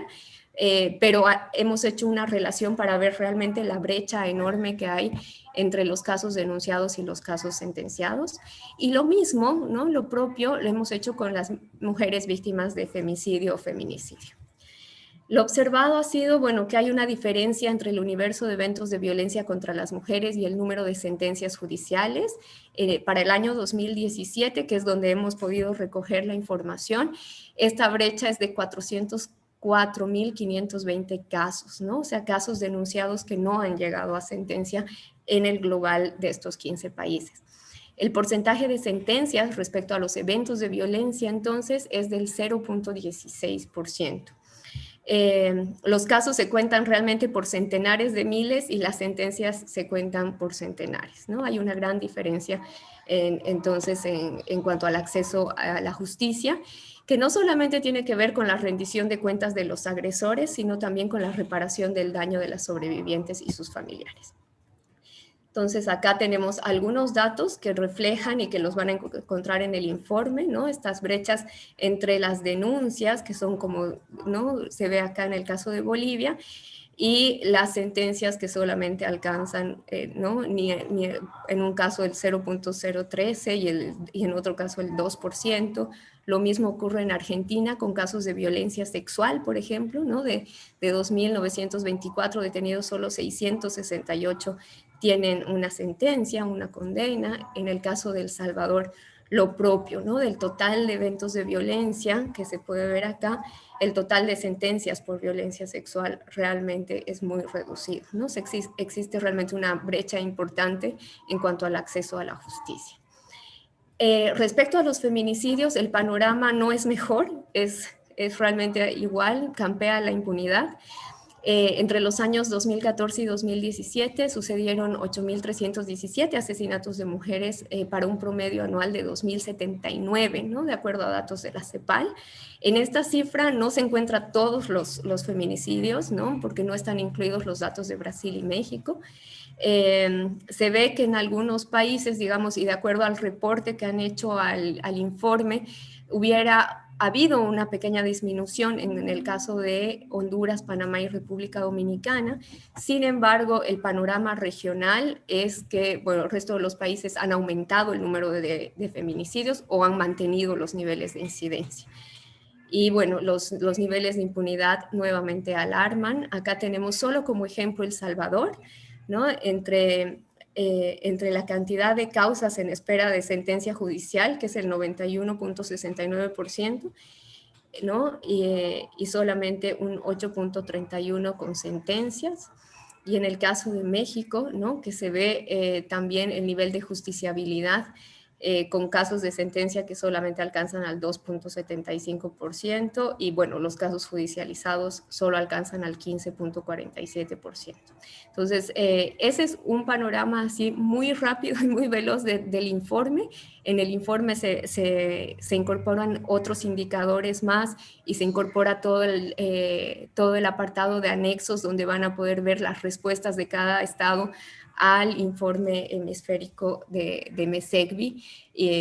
pero hemos hecho una relación para ver realmente la brecha enorme que hay entre los casos denunciados y los casos sentenciados. Y lo mismo, ¿no?, lo propio lo hemos hecho con las mujeres víctimas de femicidio o feminicidio. Lo observado ha sido, bueno, que hay una diferencia entre el universo de eventos de violencia contra las mujeres y el número de sentencias judiciales. Para el año 2017, que es donde hemos podido recoger la información, esta brecha es de 404.520 casos, ¿no? O sea, casos denunciados que no han llegado a sentencia en el global de estos 15 países. El porcentaje de sentencias respecto a los eventos de violencia, entonces, es del 0.16%. Los casos se cuentan realmente por centenares de miles y las sentencias se cuentan por centenares, ¿no? Hay una gran diferencia entonces en cuanto al acceso a la justicia, que no solamente tiene que ver con la rendición de cuentas de los agresores, sino también con la reparación del daño de las sobrevivientes y sus familiares. Entonces, acá tenemos algunos datos que reflejan y que los van a encontrar en el informe, ¿no? Estas brechas entre las denuncias, que son como, ¿no?, se ve acá en el caso de Bolivia, y las sentencias que solamente alcanzan, ¿no? En un caso el 0.013 y en otro caso el 2%. Lo mismo ocurre en Argentina con casos de violencia sexual, por ejemplo, ¿no? De 2.924 detenidos, solo 668 tienen una sentencia, una condena. En el caso de El Salvador, lo propio, ¿no? Del total de eventos de violencia que se puede ver acá, el total de sentencias por violencia sexual realmente es muy reducido, ¿no? Existe realmente una brecha importante en cuanto al acceso a la justicia. Respecto a los feminicidios, el panorama no es mejor, es realmente igual, campea la impunidad. Entre los años 2014 y 2017 sucedieron 8.317 asesinatos de mujeres para un promedio anual de 2.079, ¿no? De acuerdo a datos de la CEPAL. En esta cifra no se encuentran todos los feminicidios, ¿no? Porque no están incluidos los datos de Brasil y México. Se ve que en algunos países, digamos, y de acuerdo al reporte que han hecho al informe, hubiera habido una pequeña disminución en el caso de Honduras, Panamá y República Dominicana. Sin embargo, el panorama regional es que, bueno, el resto de los países han aumentado el número de feminicidios o han mantenido los niveles de incidencia. Y bueno, los niveles de impunidad nuevamente alarman. Acá tenemos solo como ejemplo El Salvador, ¿no? Entre la cantidad de causas en espera de sentencia judicial, que es el 91.69%, ¿no? Y solamente un 8.31% con sentencias. Y en el caso de México, ¿no? Que se ve también el nivel de justiciabilidad, con casos de sentencia que solamente alcanzan al 2.75% y bueno, los casos judicializados solo alcanzan al 15.47%. Entonces, ese es un panorama así muy rápido y muy veloz del informe. En el informe se incorporan otros indicadores más y se incorpora todo el apartado de anexos donde van a poder ver las respuestas de cada estado al informe hemisférico de MESEGBI,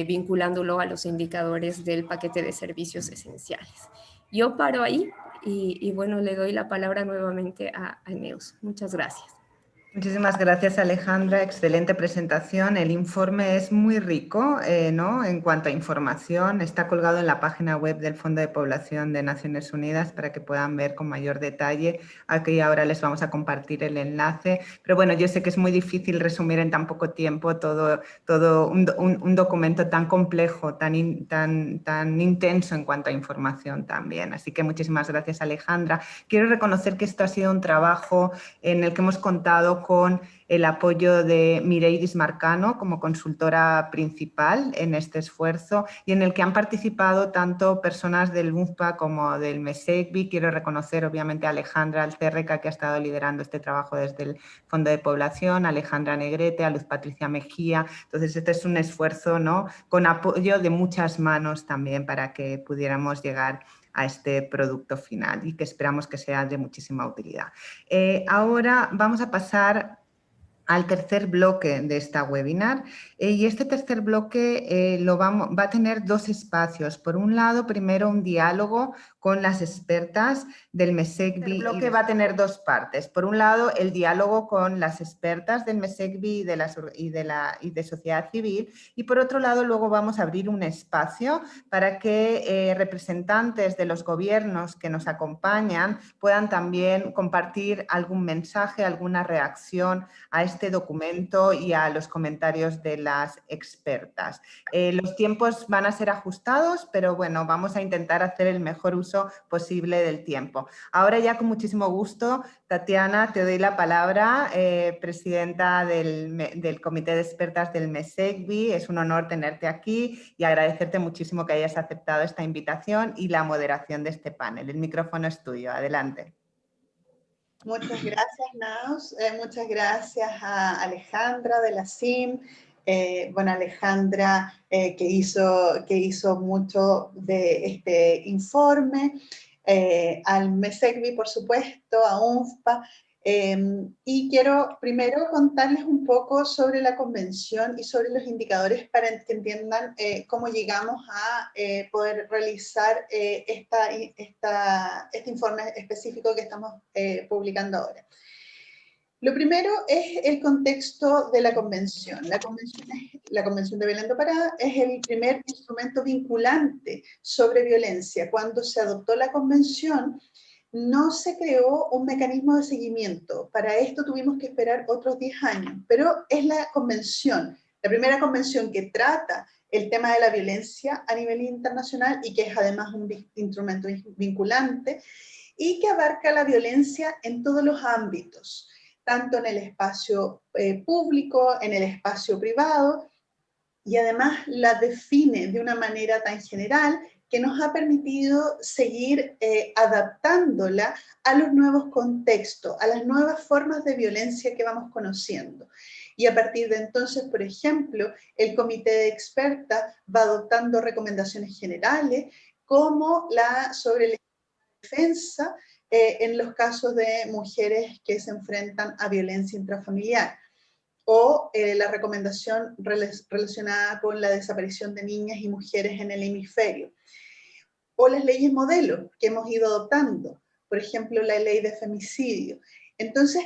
vinculándolo a los indicadores del paquete de servicios esenciales. Yo paro ahí y bueno, le doy la palabra nuevamente a Neus. Muchas gracias. Muchísimas gracias, Alejandra. Excelente presentación. El informe es muy rico, ¿no? En cuanto a información. Está colgado en la página web del Fondo de Población de Naciones Unidas para que puedan ver con mayor detalle. Aquí ahora les vamos a compartir el enlace. Pero bueno, yo sé que es muy difícil resumir en tan poco tiempo todo un documento tan complejo, tan intenso en cuanto a información también. Así que muchísimas gracias, Alejandra. Quiero reconocer que esto ha sido un trabajo en el que hemos contado con el apoyo de Mireidis Marcano como consultora principal en este esfuerzo y en el que han participado tanto personas del UNFPA como del MESEGBI. Quiero reconocer obviamente a Alejandra Alcerreca, que ha estado liderando este trabajo desde el Fondo de Población, a Alejandra Negrete, a Luz Patricia Mejía. Entonces este es un esfuerzo, ¿no?, con apoyo de muchas manos también para que pudiéramos llegar a este producto final y que esperamos que sea de muchísima utilidad. Ahora vamos a pasar al tercer bloque de esta webinar y este tercer bloque va a tener dos espacios. Por un lado, primero un diálogo con las expertas del MESEGBI. El bloque va a tener dos partes. Por un lado, el diálogo con las expertas del MESEGBI y de sociedad civil, y por otro lado, luego vamos a abrir un espacio para que representantes de los gobiernos que nos acompañan puedan también compartir algún mensaje, alguna reacción a este documento y a los comentarios de las expertas. Los tiempos van a ser ajustados, pero bueno, vamos a intentar hacer el mejor uso posible del tiempo. Ahora ya con muchísimo gusto, Tatiana, te doy la palabra, presidenta del Comité de Expertas del MESEGBI. Es un honor tenerte aquí y agradecerte muchísimo que hayas aceptado esta invitación y la moderación de este panel. El micrófono es tuyo, adelante. Muchas gracias, Naus. Muchas gracias a Alejandra de la CIM. Bueno, Alejandra que hizo mucho de este informe, al MESEGBI, por supuesto, a UNFPA, Y quiero primero contarles un poco sobre la convención y sobre los indicadores para que entiendan cómo llegamos a poder realizar este informe específico que estamos publicando ahora. Lo primero es el contexto de la convención. La Convención de Belén do Pará es el primer instrumento vinculante sobre violencia. Cuando se adoptó la convención, no se creó un mecanismo de seguimiento. Para esto tuvimos que esperar otros 10 años, pero es la convención, la primera convención que trata el tema de la violencia a nivel internacional y que es además un instrumento vinculante y que abarca la violencia en todos los ámbitos, tanto en el espacio público, en el espacio privado, y además la define de una manera tan general que nos ha permitido seguir adaptándola a los nuevos contextos, a las nuevas formas de violencia que vamos conociendo. Y a partir de entonces, por ejemplo, el comité de expertas va adoptando recomendaciones generales como la sobre la defensa en los casos de mujeres que se enfrentan a violencia intrafamiliar, o la recomendación relacionada con la desaparición de niñas y mujeres en el hemisferio, o las leyes modelo que hemos ido adoptando, por ejemplo, la ley de femicidio. Entonces,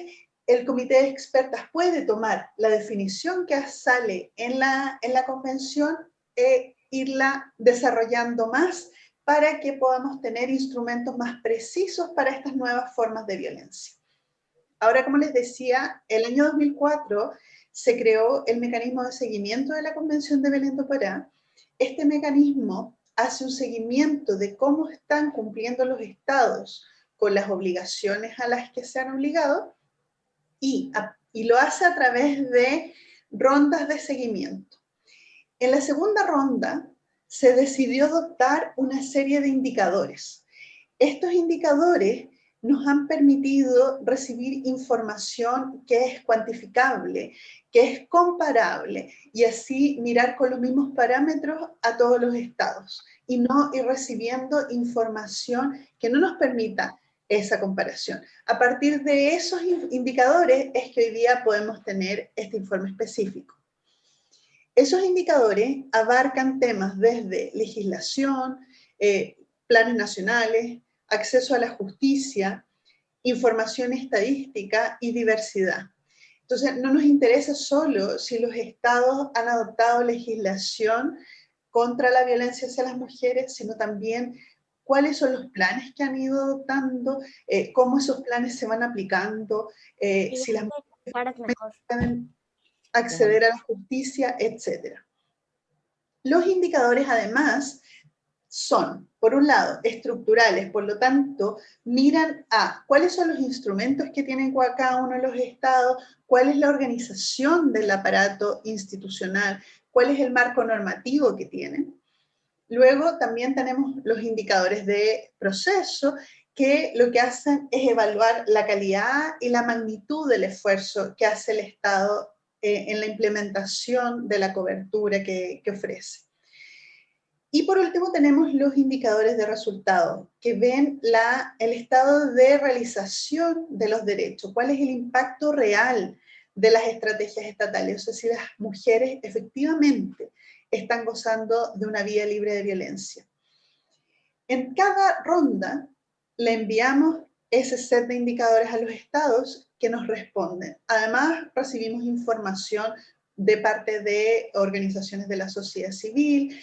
el comité de expertas puede tomar la definición que sale en la convención e irla desarrollando más para que podamos tener instrumentos más precisos para estas nuevas formas de violencia. Ahora, como les decía, el año 2004 se creó el mecanismo de seguimiento de la Convención de Belén do Pará. Este mecanismo hace un seguimiento de cómo están cumpliendo los estados con las obligaciones a las que se han obligado y lo hace a través de rondas de seguimiento. En la segunda ronda se decidió adoptar una serie de indicadores. Estos indicadores nos han permitido recibir información que es cuantificable, que es comparable, y así mirar con los mismos parámetros a todos los estados, y no ir recibiendo información que no nos permita esa comparación. A partir de esos indicadores es que hoy día podemos tener este informe específico. Esos indicadores abarcan temas desde legislación, planes nacionales, acceso a la justicia, información estadística y diversidad. Entonces, no nos interesa solo si los estados han adoptado legislación contra la violencia hacia las mujeres, sino también cuáles son los planes que han ido adoptando, cómo esos planes se van aplicando, si las mujeres pueden acceder a la justicia, etc. Los indicadores, además, son, por un lado, estructurales, por lo tanto, miran a cuáles son los instrumentos que tienen cada uno de los estados, cuál es la organización del aparato institucional, cuál es el marco normativo que tienen. Luego también tenemos los indicadores de proceso, que lo que hacen es evaluar la calidad y la magnitud del esfuerzo que hace el Estado en la implementación de la cobertura que ofrece. Y por último tenemos los indicadores de resultados, que ven el estado de realización de los derechos, cuál es el impacto real de las estrategias estatales, o sea, si las mujeres efectivamente están gozando de una vida libre de violencia. En cada ronda le enviamos ese set de indicadores a los estados que nos responden. Además, recibimos información de parte de organizaciones de la sociedad civil,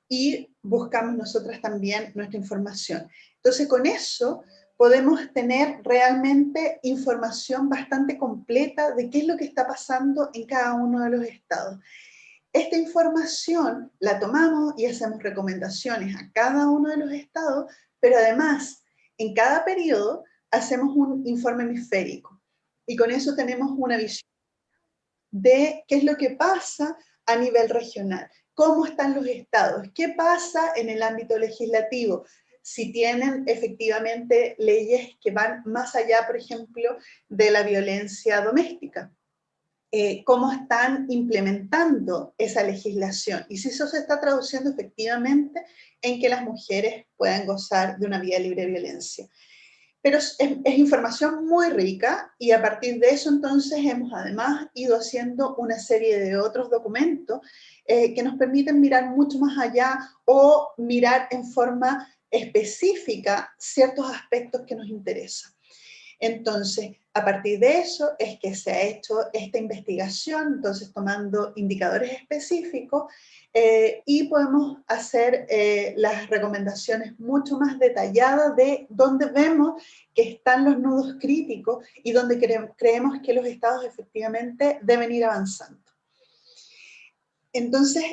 y buscamos nosotras también nuestra información. Entonces, con eso podemos tener realmente información bastante completa de qué es lo que está pasando en cada uno de los estados. Esta información la tomamos y hacemos recomendaciones a cada uno de los estados, pero además, en cada periodo hacemos un informe hemisférico, y con eso tenemos una visión de qué es lo que pasa a nivel regional. ¿Cómo están los estados? ¿Qué pasa en el ámbito legislativo? Si tienen efectivamente leyes que van más allá, por ejemplo, de la violencia doméstica. ¿Cómo están implementando esa legislación? Y si eso se está traduciendo efectivamente en que las mujeres puedan gozar de una vida libre de violencia. pero es información muy rica y a partir de eso entonces hemos además ido haciendo una serie de otros documentos que nos permiten mirar mucho más allá o mirar en forma específica ciertos aspectos que nos interesan. Entonces, a partir de eso es que se ha hecho esta investigación, entonces tomando indicadores específicos y podemos hacer las recomendaciones mucho más detalladas de dónde vemos que están los nudos críticos y dónde creemos que los estados efectivamente deben ir avanzando. Entonces,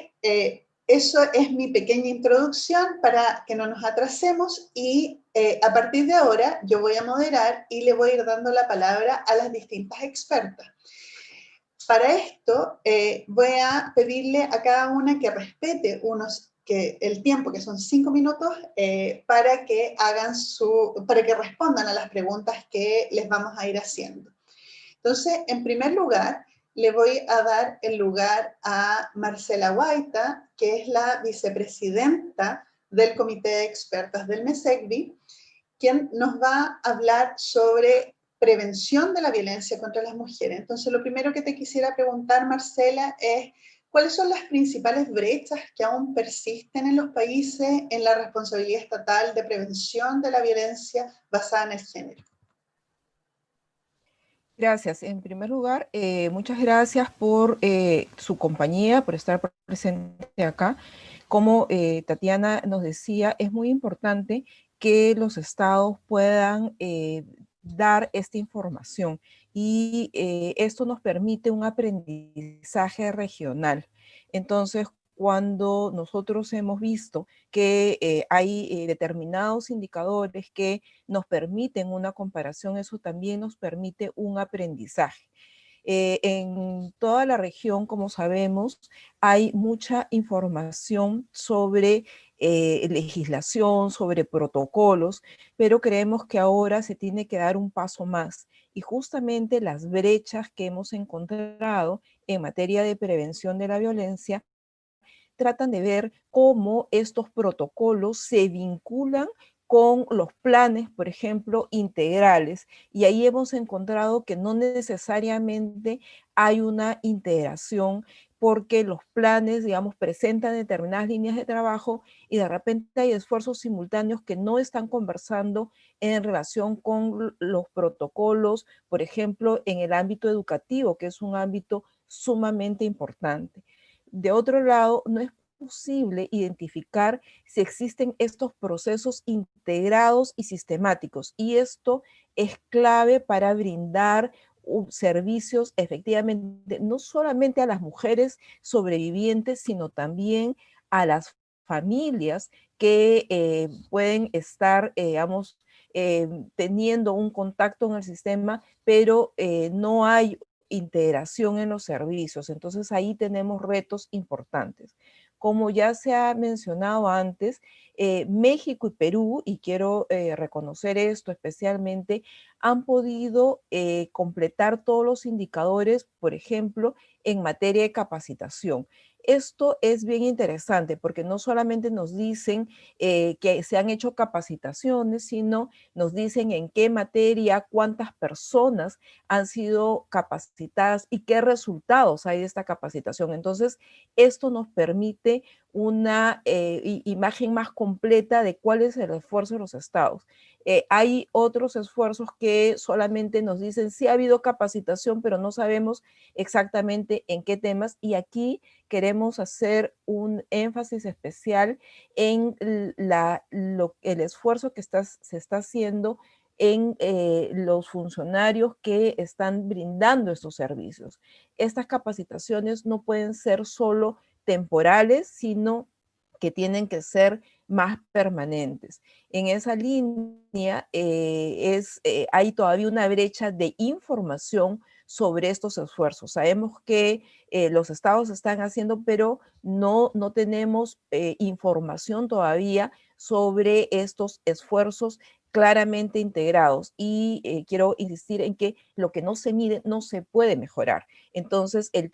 eso es mi pequeña introducción para que no nos atrasemos y a partir de ahora yo voy a moderar y le voy a ir dando la palabra a las distintas expertas. Para esto voy a pedirle a cada una que respete el tiempo, que son 5 minutos, para que respondan a las preguntas que les vamos a ir haciendo. Entonces, en primer lugar, le voy a dar el lugar a Marcela Guaita, que es la vicepresidenta del Comité de Expertas del MESECVI, quien nos va a hablar sobre prevención de la violencia contra las mujeres. Entonces, lo primero que te quisiera preguntar, Marcela, es ¿cuáles son las principales brechas que aún persisten en los países en la responsabilidad estatal de prevención de la violencia basada en el género? Gracias. En primer lugar, muchas gracias por su compañía, por estar presente acá. Como Tatiana nos decía, es muy importante que los estados puedan dar esta información y esto nos permite un aprendizaje regional. Entonces, cuando nosotros hemos visto que hay determinados indicadores que nos permiten una comparación, eso también nos permite un aprendizaje. En toda la región, como sabemos, hay mucha información sobre legislación, sobre protocolos, pero creemos que ahora se tiene que dar un paso más. Y justamente las brechas que hemos encontrado en materia de prevención de la violencia tratan de ver cómo estos protocolos se vinculan con los planes, por ejemplo, integrales. Y ahí hemos encontrado que no necesariamente hay una integración porque los planes, digamos, presentan determinadas líneas de trabajo y de repente hay esfuerzos simultáneos que no están conversando en relación con los protocolos, por ejemplo, en el ámbito educativo, que es un ámbito sumamente importante. De otro lado, no es posible identificar si existen estos procesos integrados y sistemáticos. Y esto es clave para brindar servicios efectivamente, no solamente a las mujeres sobrevivientes, sino también a las familias que pueden estar, digamos, teniendo un contacto en el sistema, pero no hay integración en los servicios. Entonces ahí tenemos retos importantes. Como ya se ha mencionado antes, México y Perú, y quiero reconocer esto especialmente, han podido completar todos los indicadores, por ejemplo, en materia de capacitación. Esto es bien interesante porque no solamente nos dicen que se han hecho capacitaciones, sino nos dicen en qué materia, cuántas personas han sido capacitadas y qué resultados hay de esta capacitación. Entonces, esto nos permite una imagen más completa de cuál es el esfuerzo de los estados. Hay otros esfuerzos que solamente nos dicen sí ha habido capacitación, pero no sabemos exactamente en qué temas. Y aquí queremos hacer un énfasis especial en el esfuerzo que se está haciendo en los funcionarios que están brindando estos servicios. Estas capacitaciones no pueden ser solo temporales, sino que tienen que ser más permanentes. En esa línea hay todavía una brecha de información sobre estos esfuerzos. Sabemos que los estados están haciendo, pero no tenemos información todavía sobre estos esfuerzos claramente integrados y quiero insistir en que lo que no se mide no se puede mejorar. Entonces, el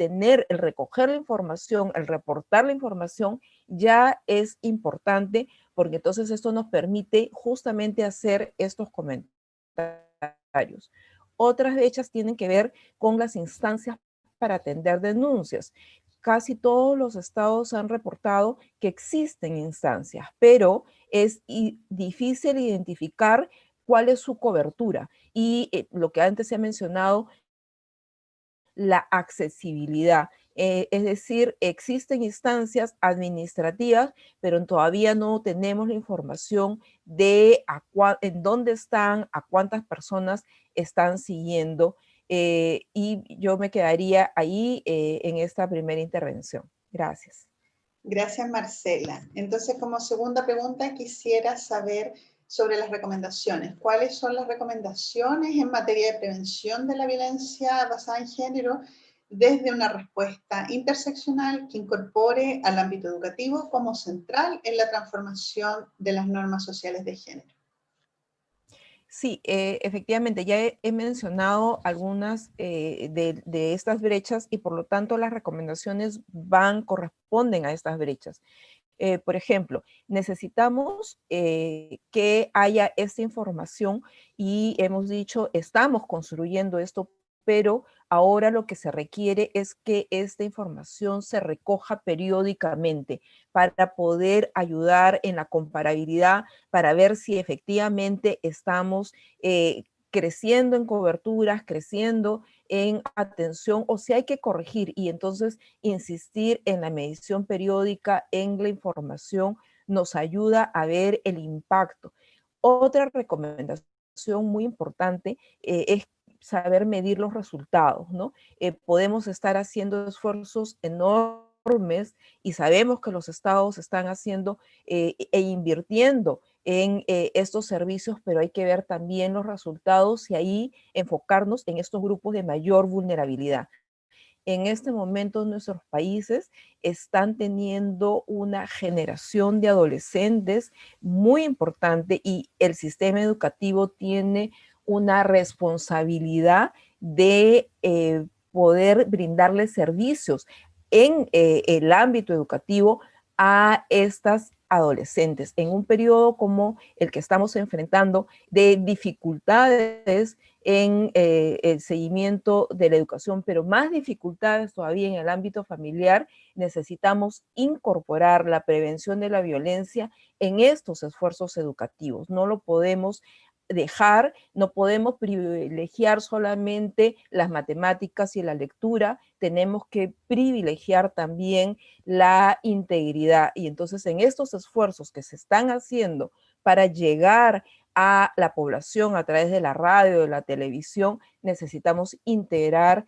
recoger la información, el reportar la información ya es importante porque entonces esto nos permite justamente hacer estos comentarios. comunitarios. Otras brechas tienen que ver con las instancias para atender denuncias. Casi todos los estados han reportado que existen instancias, pero es difícil identificar cuál es su cobertura. Y lo que antes se ha mencionado, la accesibilidad. Es decir, existen instancias administrativas, pero todavía no tenemos la información de en dónde están, a cuántas personas están siguiendo. Y yo me quedaría ahí en esta primera intervención. Gracias. Gracias, Marcela. Entonces, como segunda pregunta, quisiera saber sobre las recomendaciones. ¿Cuáles son las recomendaciones en materia de prevención de la violencia basada en género desde una respuesta interseccional que incorpore al ámbito educativo como central en la transformación de las normas sociales de género? Sí, efectivamente, ya he mencionado algunas de estas brechas y por lo tanto las recomendaciones corresponden a estas brechas. Por ejemplo, necesitamos que haya esta información y hemos dicho, estamos construyendo esto, pero ahora lo que se requiere es que esta información se recoja periódicamente para poder ayudar en la comparabilidad, para ver si efectivamente estamos creciendo en coberturas, creciendo en atención o si hay que corregir y entonces insistir en la medición periódica, en la información, nos ayuda a ver el impacto. Otra recomendación muy importante es saber medir los resultados, ¿no? Podemos estar haciendo esfuerzos enormes y sabemos que los estados están haciendo e invirtiendo en estos servicios, pero hay que ver también los resultados y ahí enfocarnos en estos grupos de mayor vulnerabilidad. En este momento nuestros países están teniendo una generación de adolescentes muy importante y el sistema educativo tiene una responsabilidad de poder brindarles servicios en el ámbito educativo a estas adolescentes en un periodo como el que estamos enfrentando de dificultades en el seguimiento de la educación, pero más dificultades todavía en el ámbito familiar, necesitamos incorporar la prevención de la violencia en estos esfuerzos educativos. No lo podemos dejar, no podemos privilegiar solamente las matemáticas y la lectura, tenemos que privilegiar también la integridad. Y entonces en estos esfuerzos que se están haciendo para llegar a la población a través de la radio, de la televisión, necesitamos integrar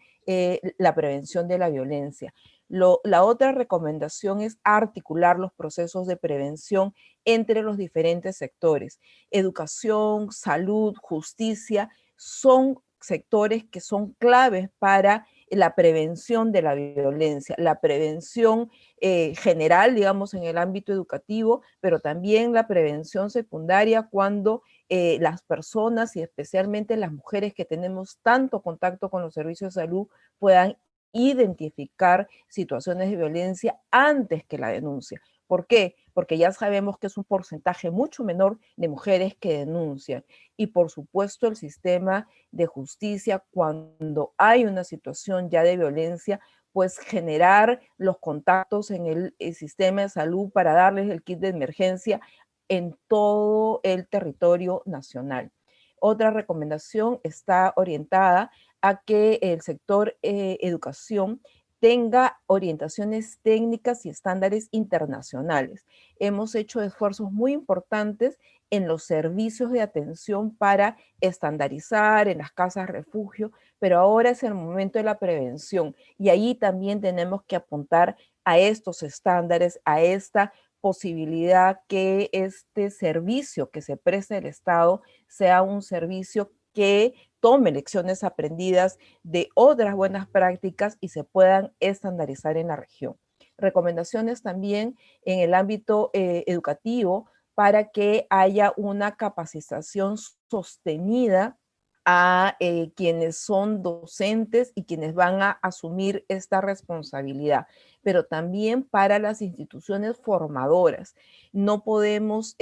la prevención de la violencia. La otra recomendación es articular los procesos de prevención entre los diferentes sectores. Educación, salud, justicia, son sectores que son claves para la prevención de la violencia, la prevención general, digamos, en el ámbito educativo, pero también la prevención secundaria cuando las personas y especialmente las mujeres que tenemos tanto contacto con los servicios de salud puedan identificar situaciones de violencia antes que la denuncia. ¿Por qué? Porque ya sabemos que es un porcentaje mucho menor de mujeres que denuncian. Y por supuesto el sistema de justicia, cuando hay una situación ya de violencia, pues generar los contactos en el sistema de salud para darles el kit de emergencia en todo el territorio nacional. Otra recomendación está orientada a que el sector educación tenga orientaciones técnicas y estándares internacionales. Hemos hecho esfuerzos muy importantes en los servicios de atención para estandarizar en las casas refugio, pero ahora es el momento de la prevención y ahí también tenemos que apuntar a estos estándares, a esta posibilidad que este servicio que se presta el Estado sea un servicio que tome lecciones aprendidas de otras buenas prácticas y se puedan estandarizar en la región. Recomendaciones también en el ámbito educativo para que haya una capacitación sostenida a quienes son docentes y quienes van a asumir esta responsabilidad, pero también para las instituciones formadoras. No podemos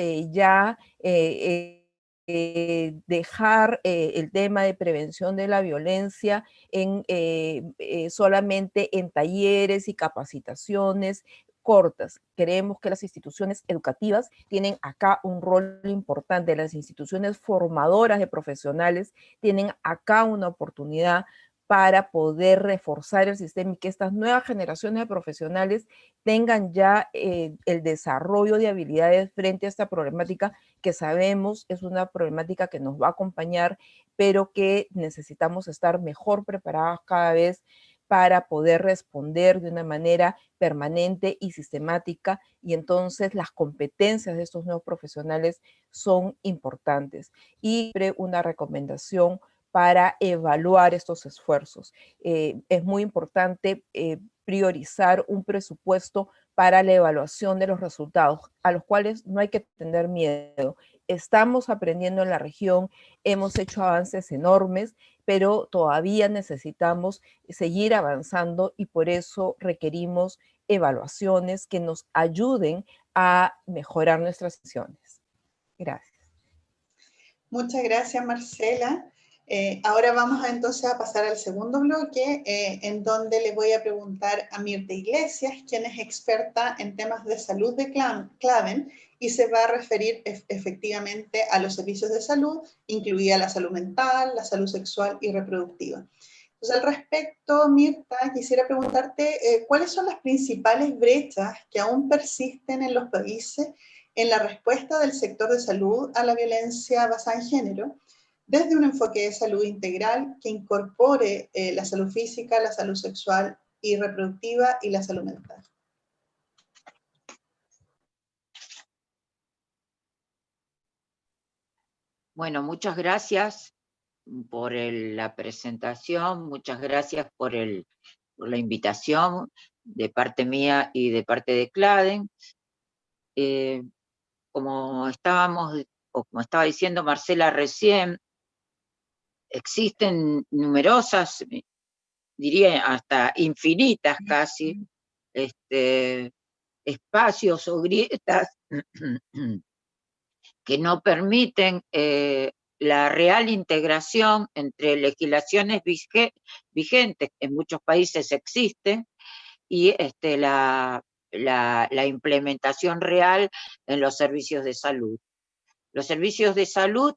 dejar el tema de prevención de la violencia solamente en talleres y capacitaciones cortas. Creemos que las instituciones educativas tienen acá un rol importante, las instituciones formadoras de profesionales tienen acá una oportunidad para poder reforzar el sistema y que estas nuevas generaciones de profesionales tengan ya el desarrollo de habilidades frente a esta problemática que sabemos es una problemática que nos va a acompañar, pero que necesitamos estar mejor preparados cada vez para poder responder de una manera permanente y sistemática, y entonces las competencias de estos nuevos profesionales son importantes. Y una recomendación para evaluar estos esfuerzos. Es muy importante priorizar un presupuesto para la evaluación de los resultados, a los cuales no hay que tener miedo. Estamos aprendiendo en la región, hemos hecho avances enormes, pero todavía necesitamos seguir avanzando y por eso requerimos evaluaciones que nos ayuden a mejorar nuestras decisiones. Gracias. Muchas gracias, Marcela. Ahora vamos entonces a pasar al segundo bloque, en donde le voy a preguntar a Mirta Iglesias, quien es experta en temas de salud de Claven y se va a referir efectivamente a los servicios de salud, incluida la salud mental, la salud sexual y reproductiva. Entonces, al respecto, Mirta, quisiera preguntarte cuáles son las principales brechas que aún persisten en los países en la respuesta del sector de salud a la violencia basada en género, desde un enfoque de salud integral que incorpore la salud física, la salud sexual y reproductiva y la salud mental. Bueno, muchas gracias por la presentación, muchas gracias por la invitación de parte mía y de parte de Claven. Como estaba diciendo Marcela recién, existen numerosas, diría hasta infinitas casi, espacios o grietas que no permiten la real integración entre legislaciones vigentes, en muchos países existen, y la implementación real en los servicios de salud. Los servicios de salud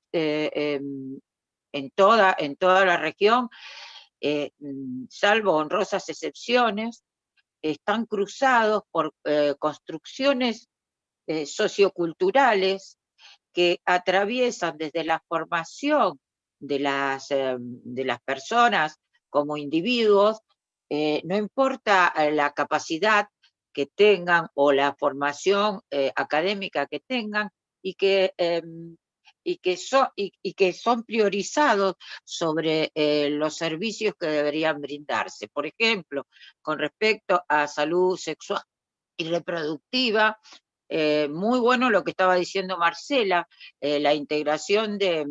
en toda la región, salvo honrosas excepciones, están cruzados por construcciones socioculturales que atraviesan desde la formación de las personas como individuos, no importa la capacidad que tengan o la formación académica que tengan, y que son priorizados sobre los servicios que deberían brindarse. Por ejemplo, con respecto a salud sexual y reproductiva, muy bueno lo que estaba diciendo Marcela, la integración de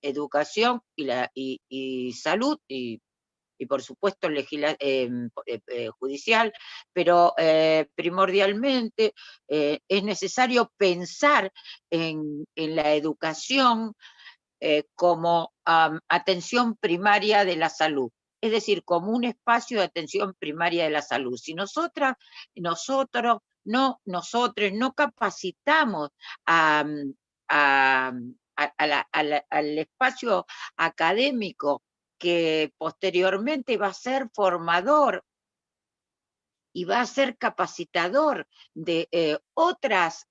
educación y salud y por supuesto judicial, pero primordialmente es necesario pensar en la educación como atención primaria de la salud, es decir, como un espacio de atención primaria de la salud. Si nosotros no capacitamos al espacio académico que posteriormente va a ser formador y va a ser capacitador de otras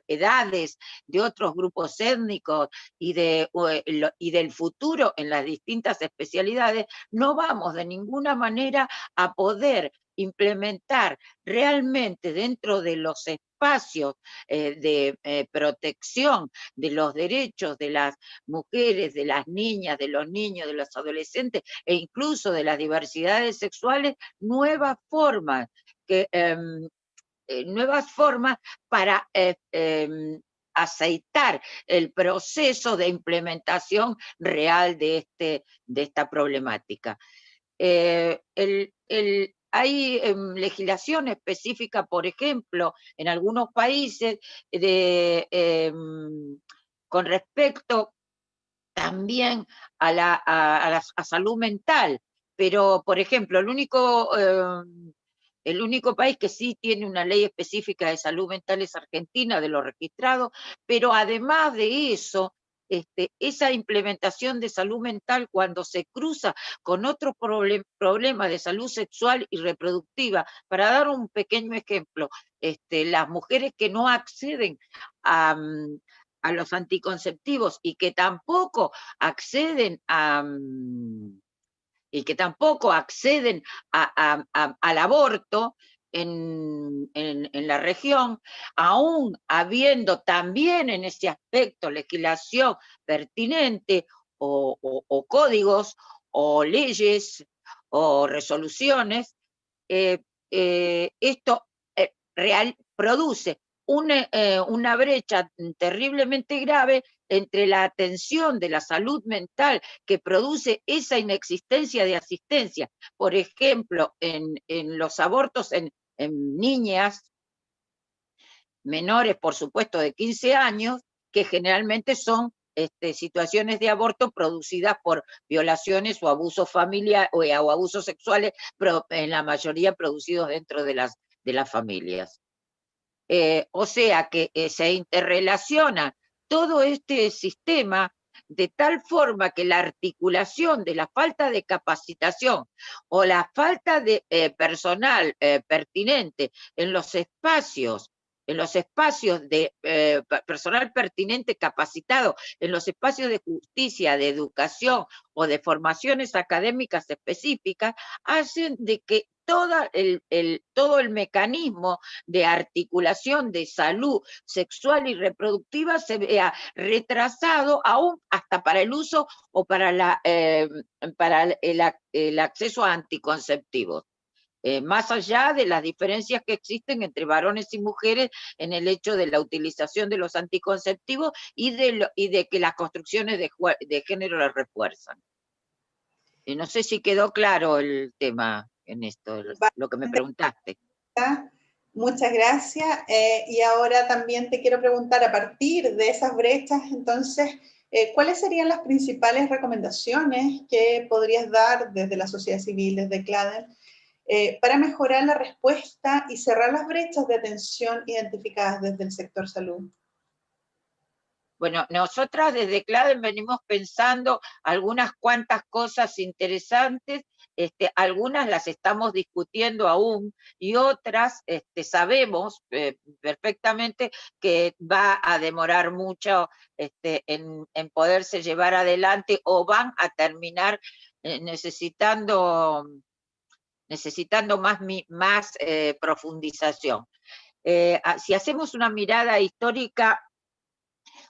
edades, de otros grupos étnicos y del futuro en las distintas especialidades, no vamos de ninguna manera a poder implementar realmente dentro de los espacios de protección de los derechos de las mujeres, de las niñas, de los niños, de los adolescentes e incluso de las diversidades sexuales, nuevas formas para aceitar el proceso de implementación real de esta problemática. hay legislación específica, por ejemplo, en algunos países con respecto también a salud mental, pero, por ejemplo, el único país que sí tiene una ley específica de salud mental es Argentina, de lo registrado, pero además de eso, esa implementación de salud mental cuando se cruza con otros problemas de salud sexual y reproductiva, para dar un pequeño ejemplo, las mujeres que no acceden a los anticonceptivos y que tampoco acceden al aborto en la región, aún habiendo también en ese aspecto legislación pertinente o códigos o leyes o resoluciones, esto produce una brecha terriblemente grave entre la atención de la salud mental que produce esa inexistencia de asistencia, por ejemplo, en los abortos en niñas menores, por supuesto, de 15 años, que generalmente son situaciones de aborto producidas por violaciones o abusos familiares o abusos sexuales, pero en la mayoría producidos dentro de las familias. O sea que se interrelaciona todo este sistema de tal forma que la articulación de la falta de capacitación o la falta de personal pertinente en los espacios de personal pertinente capacitado, en los espacios de justicia, de educación o de formaciones académicas específicas, hacen de que todo el mecanismo de articulación de salud sexual y reproductiva se vea retrasado aún hasta para el uso o para el acceso a anticonceptivos. Más allá de las diferencias que existen entre varones y mujeres en el hecho de la utilización de los anticonceptivos y de que las construcciones de género las refuerzan. No sé si quedó claro el tema en esto, lo que me preguntaste. Muchas gracias. Y ahora también te quiero preguntar, a partir de esas brechas, entonces, ¿cuáles serían las principales recomendaciones que podrías dar desde la sociedad civil, desde CLADEN, para mejorar la respuesta y cerrar las brechas de atención identificadas desde el sector salud? Bueno, nosotras desde CLADEN venimos pensando algunas cuantas cosas interesantes, algunas las estamos discutiendo aún y otras sabemos perfectamente que va a demorar mucho en poderse llevar adelante o van a terminar necesitando más profundización. Si hacemos una mirada histórica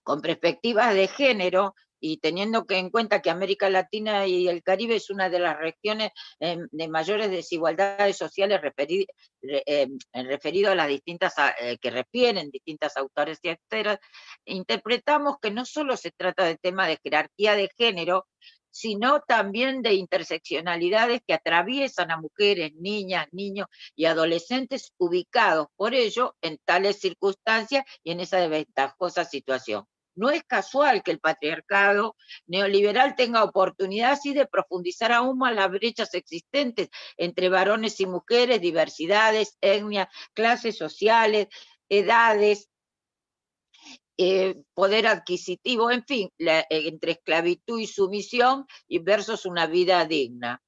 con perspectivas de género, y teniendo en cuenta que América Latina y el Caribe es una de las regiones de mayores desigualdades sociales referido a las distintas, que refieren distintas autores y autoras, interpretamos que no solo se trata de tema de jerarquía de género, sino también de interseccionalidades que atraviesan a mujeres, niñas, niños y adolescentes ubicados por ello en tales circunstancias y en esa desventajosa situación. No es casual que el patriarcado neoliberal tenga oportunidad así de profundizar aún más las brechas existentes entre varones y mujeres, diversidades, etnias, clases sociales, edades, poder adquisitivo, en fin, entre esclavitud y sumisión y versus una vida digna.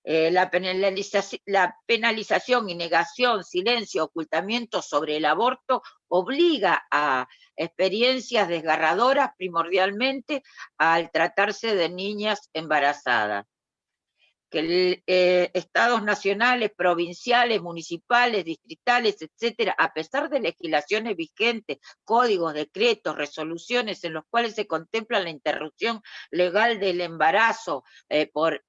La penalización y negación, silencio, ocultamiento sobre el aborto obliga a experiencias desgarradoras primordialmente al tratarse de niñas embarazadas. Que estados nacionales, provinciales, municipales, distritales, etcétera, a pesar de legislaciones vigentes, códigos, decretos, resoluciones en los cuales se contempla la interrupción legal del embarazo por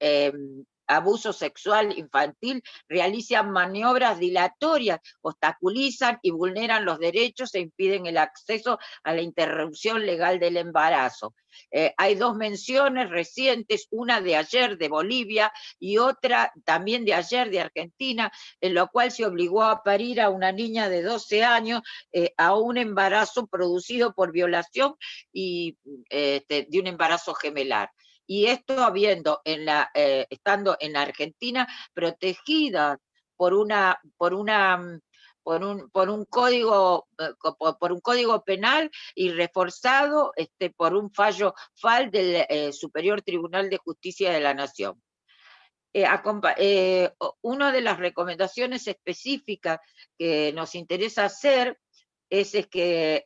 abuso sexual infantil realizan maniobras dilatorias, obstaculizan y vulneran los derechos e impiden el acceso a la interrupción legal del embarazo. Hay dos menciones recientes, una de ayer de Bolivia y otra también de ayer de Argentina, en lo cual se obligó a parir a una niña de 12 años a un embarazo producido por violación y de un embarazo gemelar. Y esto estando en la Argentina protegida por un código penal y reforzado por un fallo FAL del Superior Tribunal de Justicia de la Nación. Una de las recomendaciones específicas que nos interesa hacer es que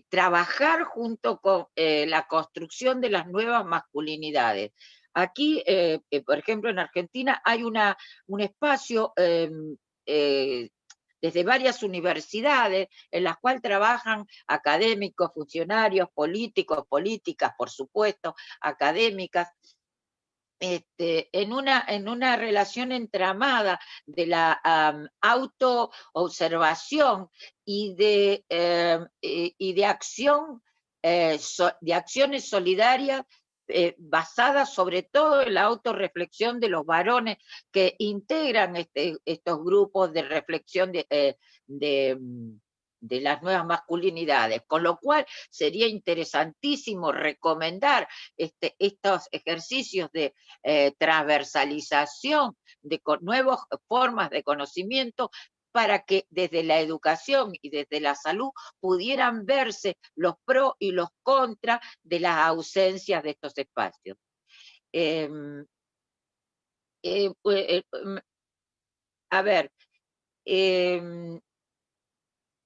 trabajar junto con la construcción de las nuevas masculinidades. Aquí, por ejemplo, en Argentina hay un espacio desde varias universidades en las cuales trabajan académicos, funcionarios, políticos, políticas, por supuesto, académicas, en una relación entramada de la autoobservación y de acciones solidarias basadas sobre todo en la autorreflexión de los varones que integran estos grupos de reflexión de las nuevas masculinidades, con lo cual sería interesantísimo recomendar estos ejercicios de transversalización de nuevas formas de conocimiento para que desde la educación y desde la salud pudieran verse los pros y los contras de las ausencias de estos espacios. A ver,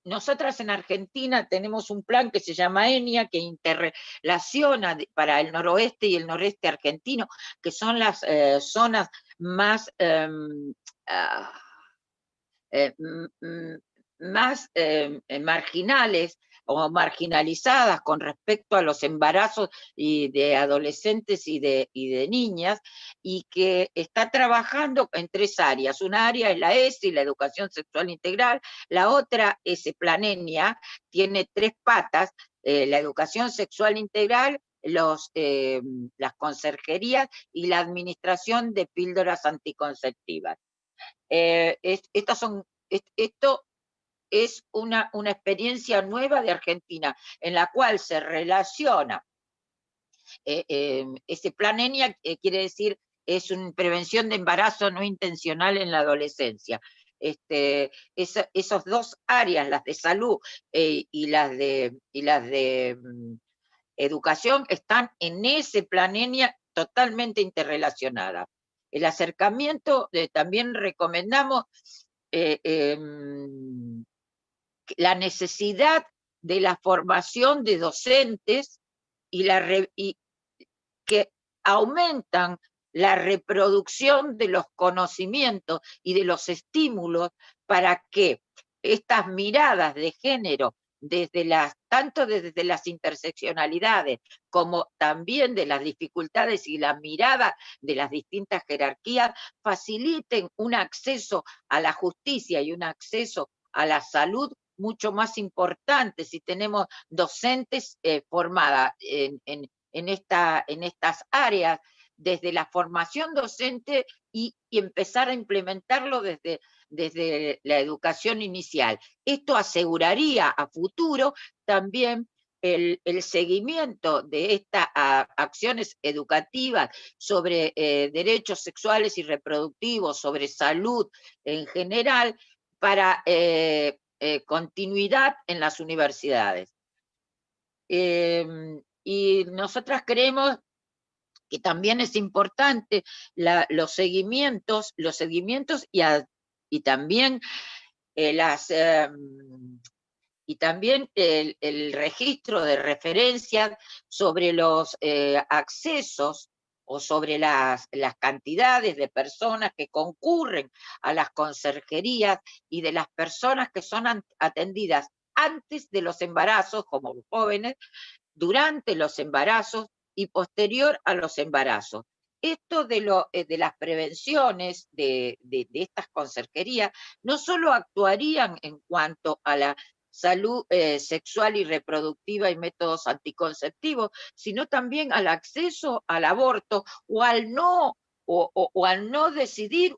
nosotras en Argentina tenemos un plan que se llama ENIA, que interrelaciona para el noroeste y el noreste argentino, que son las zonas más marginales o marginalizadas con respecto a los embarazos de adolescentes y de niñas, y que está trabajando en 3 áreas. Una área es la ESI, la educación sexual integral, la otra es Planenia, tiene 3 patas, la educación sexual integral, las conserjerías y la administración de píldoras anticonceptivas. Esto es una experiencia nueva de Argentina, en la cual se relaciona, ese plan ENIA quiere decir, es una prevención de embarazo no intencional en la adolescencia. Esas 2 áreas, las de salud y las de educación, están en ese plan ENIA totalmente interrelacionadas. El acercamiento, también recomendamos la necesidad de la formación de docentes y que aumentan la reproducción de los conocimientos y de los estímulos para que estas miradas de género, tanto desde las interseccionalidades como también de las dificultades y la mirada de las distintas jerarquías, faciliten un acceso a la justicia y un acceso a la salud mucho más importante si tenemos docentes formadas en estas áreas, desde la formación docente y empezar a implementarlo desde la educación inicial. Esto aseguraría a futuro también el seguimiento de estas acciones educativas sobre derechos sexuales y reproductivos, sobre salud en general, para continuidad en las universidades. Y nosotras creemos que también es importante los seguimientos y también el registro de referencias sobre los accesos o sobre las cantidades de personas que concurren a las conserjerías y de las personas que son atendidas antes de los embarazos, como los jóvenes, durante los embarazos y posterior a los embarazos. esto de las prevenciones de estas conserjerías no solo actuarían en cuanto a la salud sexual y reproductiva y métodos anticonceptivos, sino también al acceso al aborto o al no, o al no decidir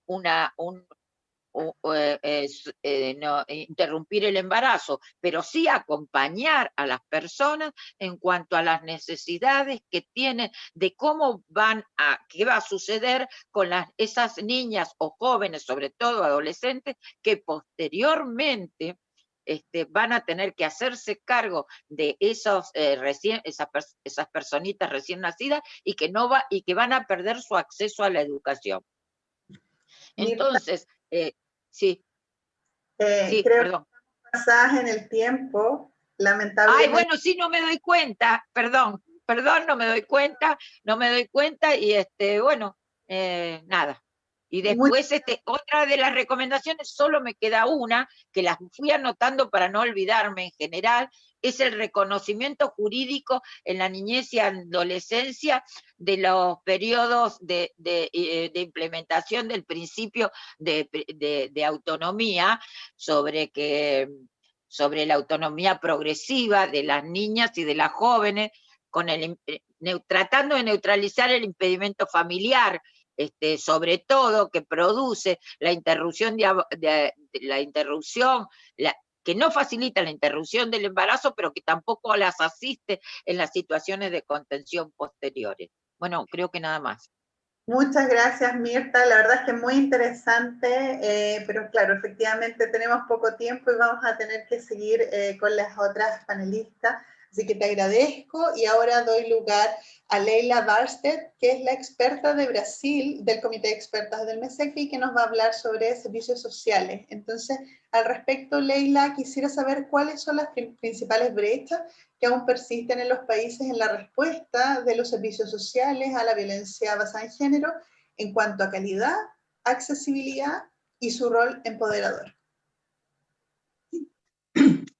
no interrumpir el embarazo, pero sí acompañar a las personas en cuanto a las necesidades que tienen de qué va a suceder con esas niñas o jóvenes, sobre todo adolescentes, que posteriormente van a tener que hacerse cargo de esas personitas recién nacidas y que van a perder su acceso a la educación. Entonces, sí, sí, creo perdón. que pasaje en el tiempo, lamentablemente. Ay, bueno, sí, no me doy cuenta, perdón, no me doy cuenta y bueno, nada. Y después otra de las recomendaciones, solo me queda una, que las fui anotando para no olvidarme en general, es el reconocimiento jurídico en la niñez y adolescencia de los periodos de implementación del principio de autonomía, sobre la autonomía progresiva de las niñas y de las jóvenes, tratando de neutralizar el impedimento familiar, sobre todo que produce la interrupción que no facilita la interrupción del embarazo, pero que tampoco las asiste en las situaciones de contención posteriores. Bueno, creo que nada más. Muchas gracias, Mirta. La verdad es que es muy interesante, pero claro, efectivamente tenemos poco tiempo y vamos a tener que seguir con las otras panelistas. Así que te agradezco y ahora doy lugar a Leila Barstedt, que es la experta de Brasil del Comité de Expertas del MESEGBI, que nos va a hablar sobre servicios sociales. Entonces, al respecto, Leila, quisiera saber cuáles son las principales brechas que aún persisten en los países en la respuesta de los servicios sociales a la violencia basada en género en cuanto a calidad, accesibilidad y su rol empoderador.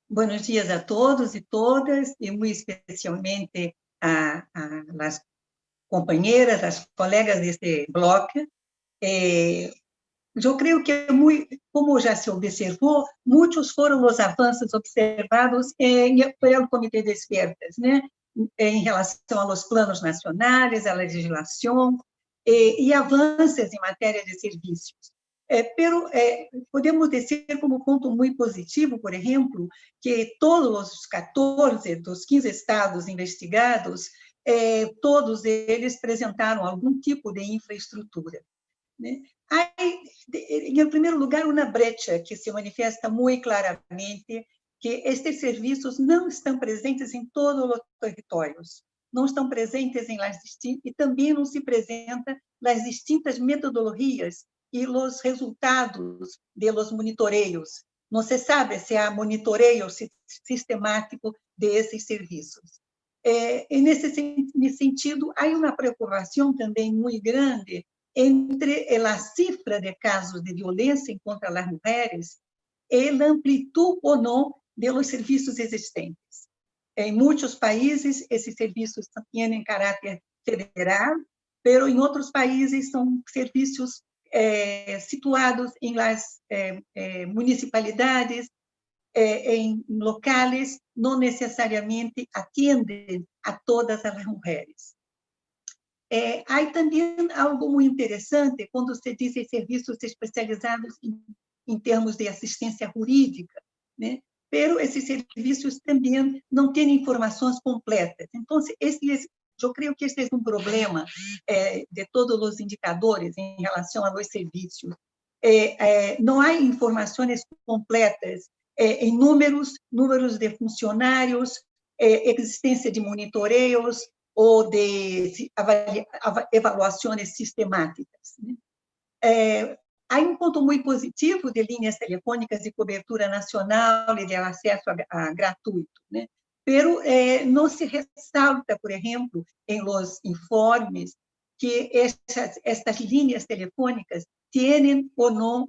Buenos dias a todos e todas, e muito especialmente a las companheiras, as colegas deste bloco. Eu creio que, como já se observou, muitos foram os avanços observados pelo Comitê de Expertas, né? Em relação aos planos nacionais, à legislação e avanços em matéria de serviços. Pero podemos dizer como ponto muito positivo, por exemplo, que todos os 14 dos 15 estados investigados, todos eles apresentaram algum tipo de infraestrutura, né? Há, em primeiro lugar, uma brecha que se manifesta muito claramente, que estes serviços não estão presentes em todos os territórios, não estão presentes e também não se apresentam nas distintas metodologias e os resultados de los monitoreios. Não se sabe se há monitoreio sistemático desses serviços. Nesse sentido, há uma preocupação também muito grande entre a cifra de casos de violência contra as mulheres e a amplitude ou não de los serviços existentes. Em muitos países, esses serviços têm caráter federal, mas em outros países são serviços situados em las municipalidades, em locais, não necessariamente atendem a todas as mulheres. Há também algo muito interessante quando se diz em serviços especializados em termos de assistência jurídica, né? Pero esses serviços também não têm informações completas. Então, eu creio que este é um problema de todos os indicadores em relação aos serviços. Não há informações completas em números de funcionários, existência de monitoreios ou de avaliações sistemáticas, né? Há ponto muito positivo de linhas telefônicas de cobertura nacional e de acesso gratuito, né? Pero não se ressalta, por exemplo, em los informes, que estas linhas telefônicas têm ou não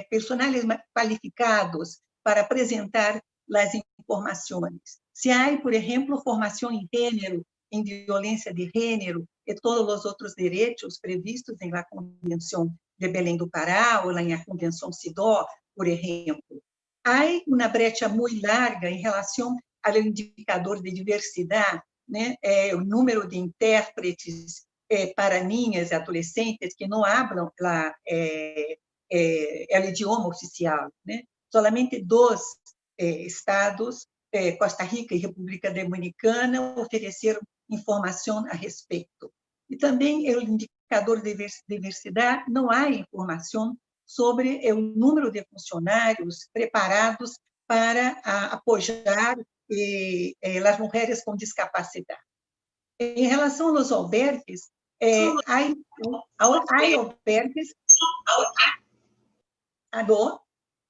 personagens qualificados para apresentar as informações. Se há, por exemplo, formação em gênero, em violência de gênero, e todos os outros direitos previstos na Convenção de Belém do Pará ou na Convenção CIDO, por exemplo. Há uma brecha muito larga em relação ao indicador de diversidade, né? O número de intérpretes para niñas e adolescentes que não falam o idioma oficial, né? Solamente 2 estados, Costa Rica e República Dominicana, ofereceram informação a respeito. E também o indicador de diversidade, não há informação sobre o número de funcionários preparados para apoiar as mulheres com discapacidade. Em relação aos albergues, há albergues... Alô?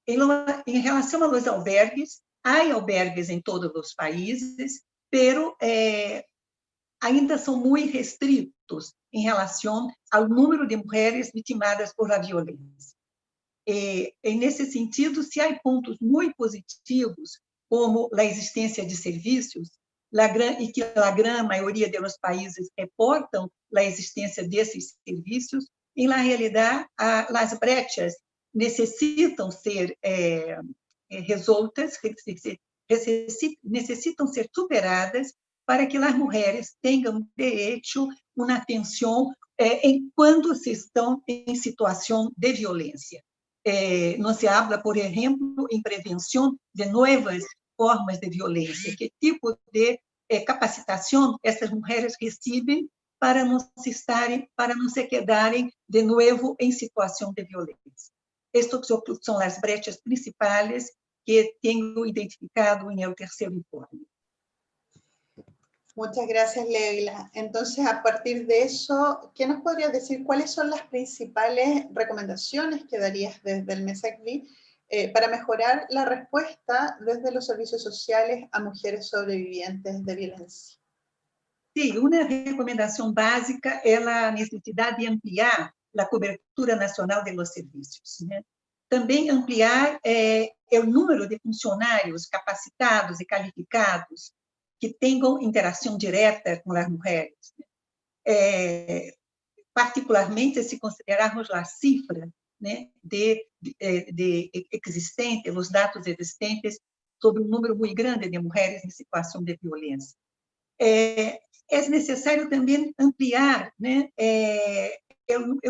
Em relação aos albergues, há albergues em todos os países, pero ainda são muito restritos em relação ao número de mulheres vitimadas por a violência. E nesse sentido, se há pontos muito positivos, como a existência de serviços, e que a grande maioria dos países reportam a existência desses serviços, na realidade, as brechas necessitam ser resoltas, necessitam ser superadas para que as mulheres tenham direito a uma atenção quando se estão em situação de violência. Não se habla, por exemplo, em prevenção de novas formas de violência. Que tipo de capacitação essas mulheres recebem para não se quedarem de novo em situação de violência? Estas são as brechas principais que tenho identificado en el tercer informe. Muchas gracias, Leila. Entonces, a partir de eso, ¿qué nos podrías decir? ¿Cuáles son las principales recomendaciones que darías desde el MESECVI para mejorar la respuesta desde los servicios sociales a mujeres sobrevivientes de violencia? Sí, una recomendación básica es la necesidad de ampliar la cobertura nacional de los servicios, ¿no? Também ampliar o número de funcionários capacitados e qualificados que tenham interação direta com as mulheres. Particularmente, se considerarmos a cifra, né, de existente, os dados existentes sobre um número muito grande de mulheres em situação de violência. É necessário também ampliar, né,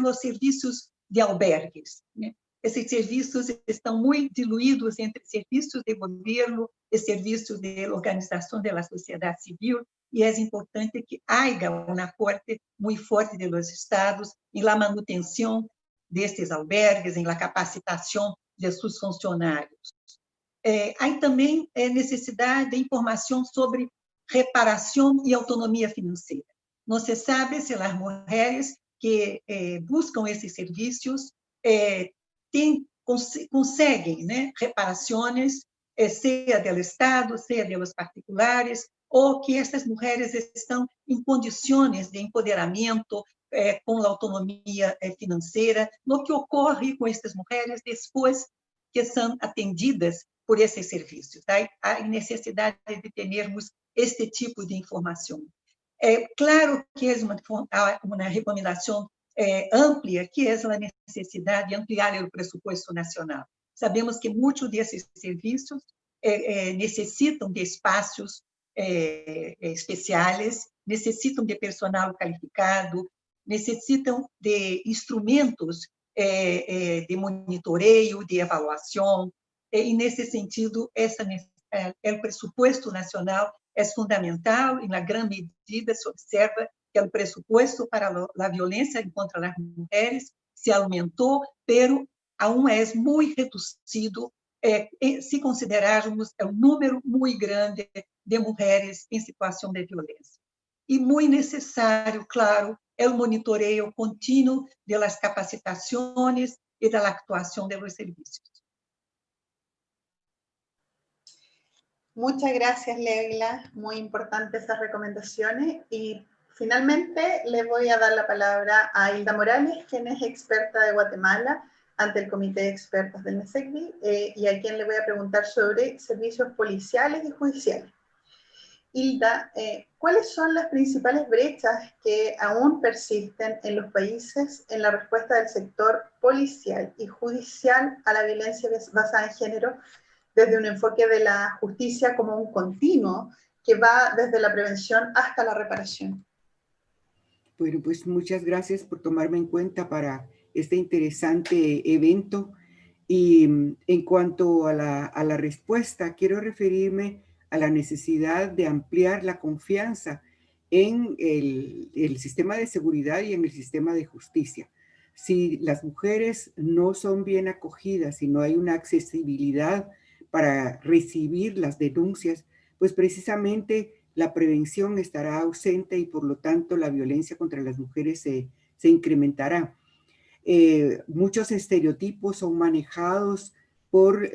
os serviços de albergues, né? Esses serviços estão muito diluídos entre serviços de governo e serviços de organização da sociedade civil, e é importante que haja um aporte muito forte dos estados em la manutenção destes albergues, em la capacitação de seus funcionários. Há também necessidade de informação sobre reparação e autonomia financeira. Não se sabe se as mulheres que buscam esses serviços conseguem, né, reparações, seja do Estado, seja dos particulares, ou que essas mulheres estão em condições de empoderamento com a autonomia financeira, no que ocorre com essas mulheres depois que são atendidas por esses serviços. Tá? Há necessidade de termos este tipo de informação. Claro que é uma recomendação ampla, que é a necessidade de ampliar o pressuposto nacional. Sabemos que muitos desses serviços necessitam de espaços especiais, necessitam de personal qualificado, necessitam de instrumentos de monitoreio, de avaliação, e, nesse sentido, o pressuposto nacional é fundamental, e, na grande medida, se observa que o pressuposto para a violência contra as mulheres se aumentou, pero aún é muito reduzido se considerarmos o número muito grande de mulheres em situação de violência. E muito necessário, claro, é o monitoreio contínuo das capacitações e da atuação dos serviços. Muchas gracias, Leila. Muy importantes esas recomendaciones. Y finalmente le voy a dar la palabra a Hilda Morales, quien es experta de Guatemala ante el Comité de Expertos del MESECVI, y a quien le voy a preguntar sobre servicios policiales y judiciales. Hilda, ¿cuáles son las principales brechas que aún persisten en los países en la respuesta del sector policial y judicial a la violencia basada en género, desde un enfoque de la justicia como un continuo que va desde la prevención hasta la reparación? Bueno, pues muchas gracias por tomarme en cuenta para este interesante evento. Y en cuanto a la respuesta, quiero referirme a la necesidad de ampliar la confianza en el sistema de seguridad y en el sistema de justicia. Si las mujeres no son bien acogidas, si no hay una accesibilidad para recibir las denuncias, pues precisamente la prevención estará ausente y por lo tanto la violencia contra las mujeres se incrementará. Muchos estereotipos son manejados por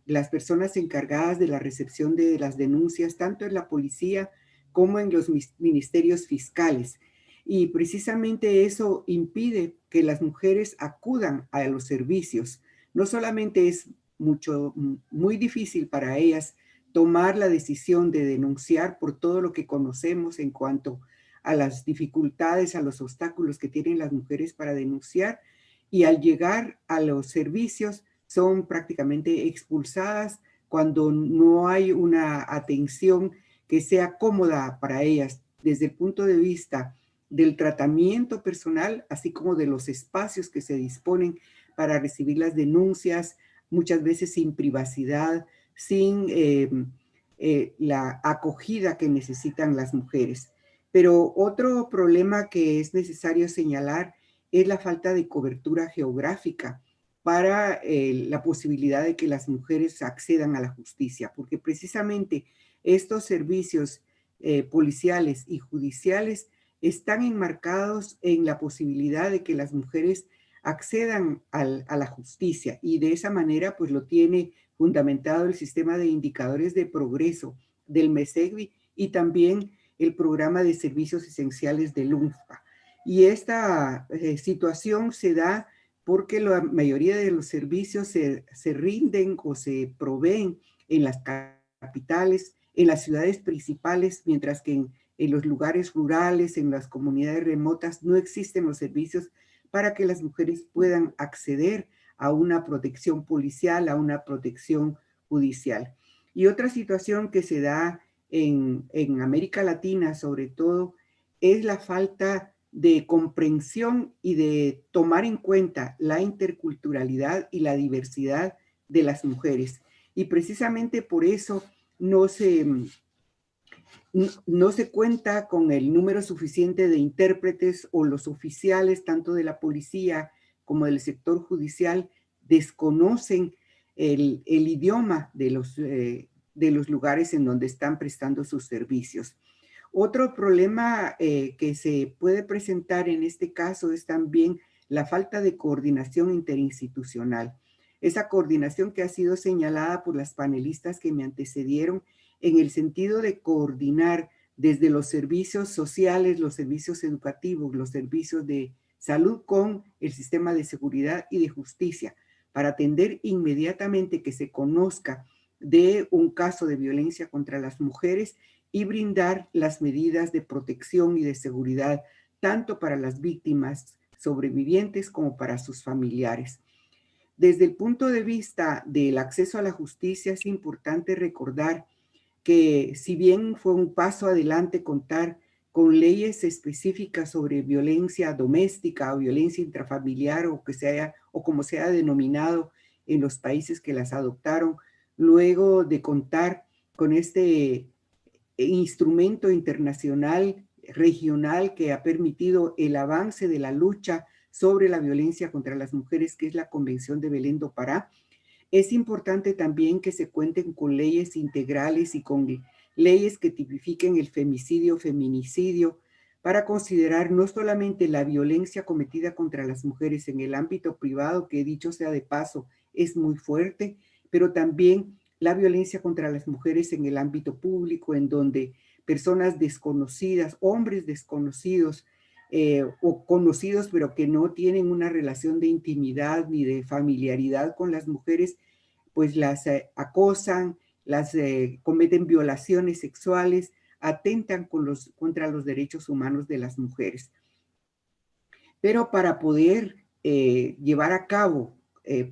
las personas encargadas de la recepción de las denuncias, tanto en la policía como en los ministerios fiscales. Y precisamente eso impide que las mujeres acudan a los servicios. No solamente es muy difícil para ellas tomar la decisión de denunciar por todo lo que conocemos en cuanto a las dificultades, a los obstáculos que tienen las mujeres para denunciar, y al llegar a los servicios son prácticamente expulsadas cuando no hay una atención que sea cómoda para ellas desde el punto de vista del tratamiento personal, así como de los espacios que se disponen para recibir las denuncias, muchas veces sin privacidad, sin la acogida que necesitan las mujeres. Pero otro problema que es necesario señalar es la falta de cobertura geográfica para la posibilidad de que las mujeres accedan a la justicia, porque precisamente estos servicios policiales y judiciales están enmarcados en la posibilidad de que las mujeres accedan a la justicia, y de esa manera pues lo tiene fundamentado el sistema de indicadores de progreso del MESEGBI y también el programa de servicios esenciales del UNFPA. Y esta situación se da porque la mayoría de los servicios se rinden o se proveen en las capitales, en las ciudades principales, mientras que en los lugares rurales, en las comunidades remotas, no existen los servicios para que las mujeres puedan acceder a una protección policial, a una protección judicial. Y otra situación que se da en América Latina, sobre todo, es la falta de comprensión y de tomar en cuenta la interculturalidad y la diversidad de las mujeres. Y precisamente por eso no se cuenta con el número suficiente de intérpretes, o los oficiales, tanto de la policía como del sector judicial, desconocen el idioma de los lugares en donde están prestando sus servicios. Otro problema que se puede presentar en este caso es también la falta de coordinación interinstitucional. Esa coordinación que ha sido señalada por las panelistas que me antecedieron, en el sentido de coordinar desde los servicios sociales, los servicios educativos, los servicios de salud con el sistema de seguridad y de justicia, para atender inmediatamente que se conozca de un caso de violencia contra las mujeres y brindar las medidas de protección y de seguridad, tanto para las víctimas sobrevivientes como para sus familiares. Desde el punto de vista del acceso a la justicia, es importante recordar que si bien fue un paso adelante contar con leyes específicas sobre violencia doméstica o violencia intrafamiliar, o como se ha denominado en los países que las adoptaron, luego de contar con este instrumento internacional regional que ha permitido el avance de la lucha sobre la violencia contra las mujeres, que es la Convención de Belén do Pará, es importante también que se cuenten con leyes integrales y con leyes que tipifiquen el femicidio, feminicidio, para considerar no solamente la violencia cometida contra las mujeres en el ámbito privado, que dicho sea de paso, es muy fuerte, pero también la violencia contra las mujeres en el ámbito público, en donde personas desconocidas, hombres desconocidos o conocidos, pero que no tienen una relación de intimidad ni de familiaridad con las mujeres, pues las acosan, las cometen violaciones sexuales, atentan contra los derechos humanos de las mujeres. Pero para poder llevar a cabo,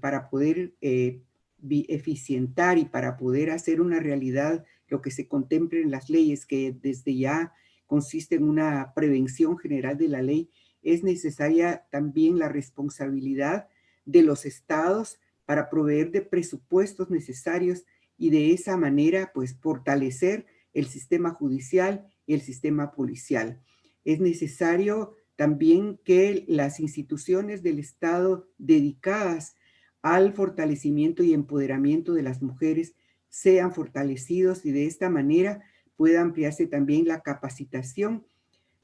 para poder eficientar y para poder hacer una realidad lo que se contempla en las leyes, que desde ya consiste en una prevención general de la ley, es necesaria también la responsabilidad de los estados para proveer de presupuestos necesarios y de esa manera pues fortalecer el sistema judicial y el sistema policial. Es necesario también que las instituciones del Estado dedicadas al fortalecimiento y empoderamiento de las mujeres sean fortalecidos y de esta manera pueda ampliarse también la capacitación,